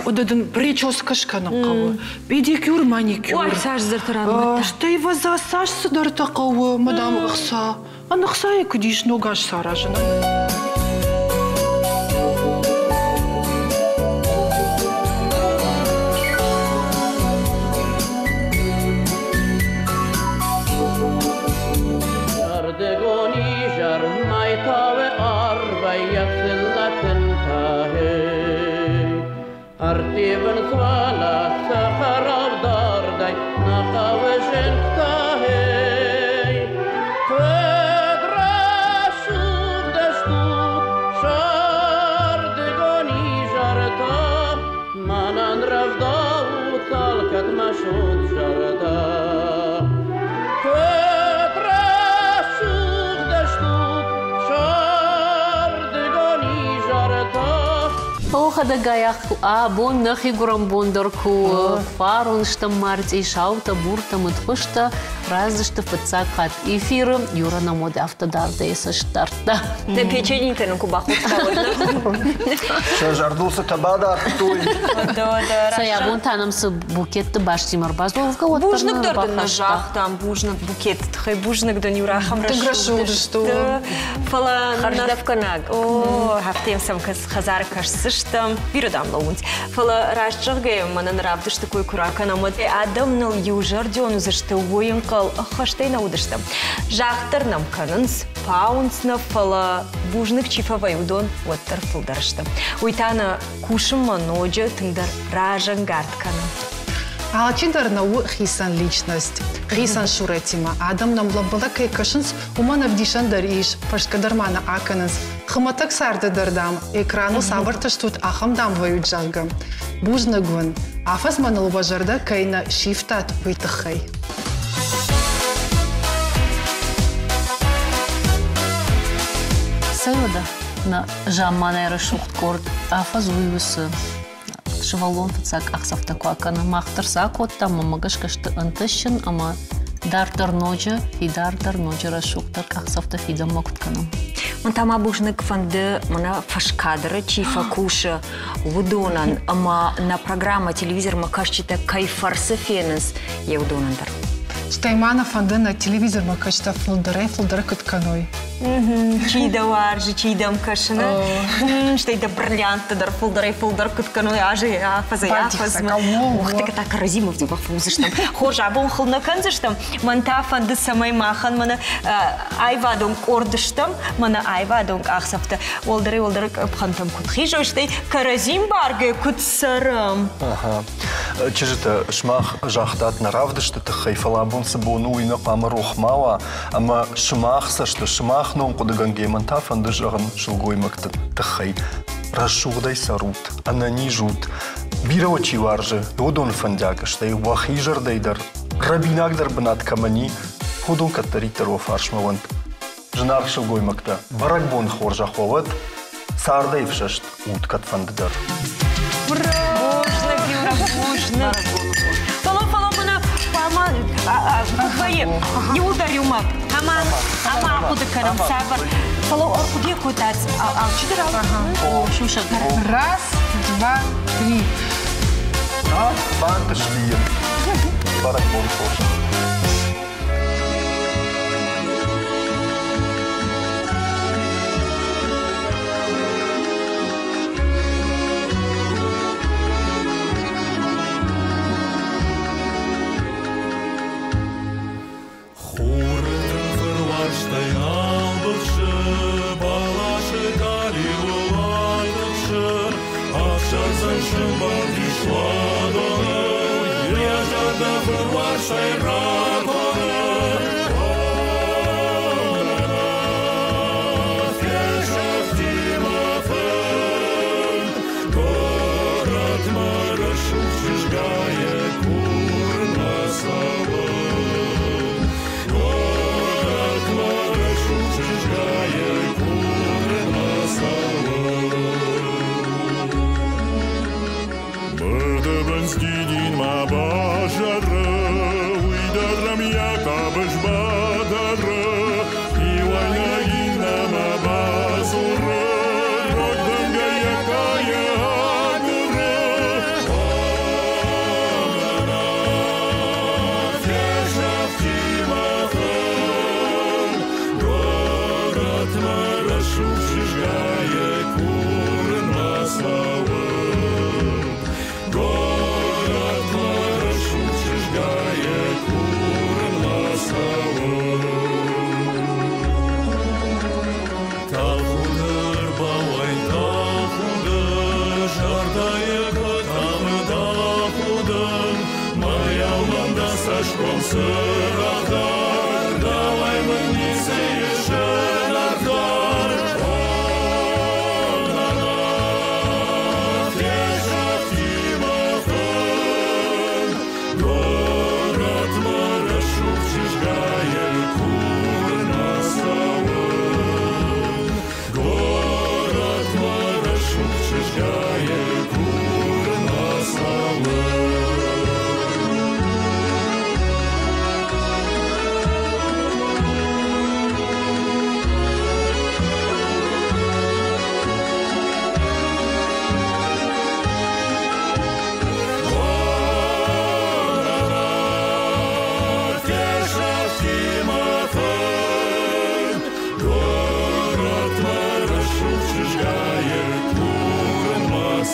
Одадан прическа шканакова, педикюр, маникюр. Ой, Саш, зартаран. Что его за Саш сюда такого, мадам Ахса? А нахса я кудиш ногаш саражена. Artiven swala sa kharab darday naqawshin tahey Fedrashub dashtu shardigoni jarta manan ravda utalkat mashud jarda Fedrashub dashtu shardigoni jarta Оха да гаях бон нахи гурам бондорку фарун что марти шаута бурта мутхушта разышта фацакат эфир Юра на моде автодар дейса штарта. Да печенье на кубаху Что жардулся табада той. Сая бон танам с букет башти марбазовка вот бужник дордан на жах там бужник букет хай бужник да Юра хамраш. Ты грашу что? Фала харждавканаг. О, хафтем сам хазаркаш Штам биродам лаунт. Фала рашчарге манан равдыш такой курака на мод. Адам нал южар диону за что военкал хаштей на удыштам. Жахтар нам кананс паунс на фала бужник чифавай удон вот тарфулдарштам. Уйтана кушам маноджа тыңдар ражангард канан. А чиндар у хисан личность, хисан шуретима. Адам нам была кайкашинс, умана вдишан дариш, пашкадармана акананс. Хматак сарда дардам, экрану сабарташ тут ахам дам вою джалгам. Бужнагун, афас манал важарда кайна шифтат уйтахай. Сайода на жаммана решухт корд, афас уйвысы. Шевалон фацак ахсав такой акана махтар сакот там магашкашты антышын, ама дартар ночи и дартар ночи расшуктар ахсавта фидам макутканам. Man tam abужник фанды мана фашкадры чифа куша удонан, ама на программа телевизор макашчита кайфарса фенес я удонандар. Штаймана фандына телевизор макашта фулдары кытканой. Чийда варжы, чийдам кашына. Штайда бриллианттыдар, фулдары кытканой, ажы, фазы. Ух, ты так разимов деба фузыштам. Хожа, абон хылна канзыштам. Манта фанды самай махан, мана айвадонг ордыштам, мана айвадонг ахсапта. Олдары пхантам кутхижо, штай каразим барге кутсарам. Ага. Чижыта шмах жахтат наравдышты ты хайфалабун сабуну и напама рухмава, ама шмахса, что шмах нон кудаган гейманта фанды жаган шилгой макты тахай. Рашугдай сарут, анани жут. Бира очи варжы, удон фандяка, что и вахижар дайдар. Рабинагдар банат камани, худон каттаритару фаршмавант. Жнах шилгой макта. Баракбон хоржаховат, сардай вшашт уткат фандыдар. Можно. Фало мана пама твои не ударил мак. Ама куда карам сабар. Фало оркуди кутац. Чидра. Шуша. Раз, два, три. Бантышли. Баракбон хоржа.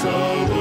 So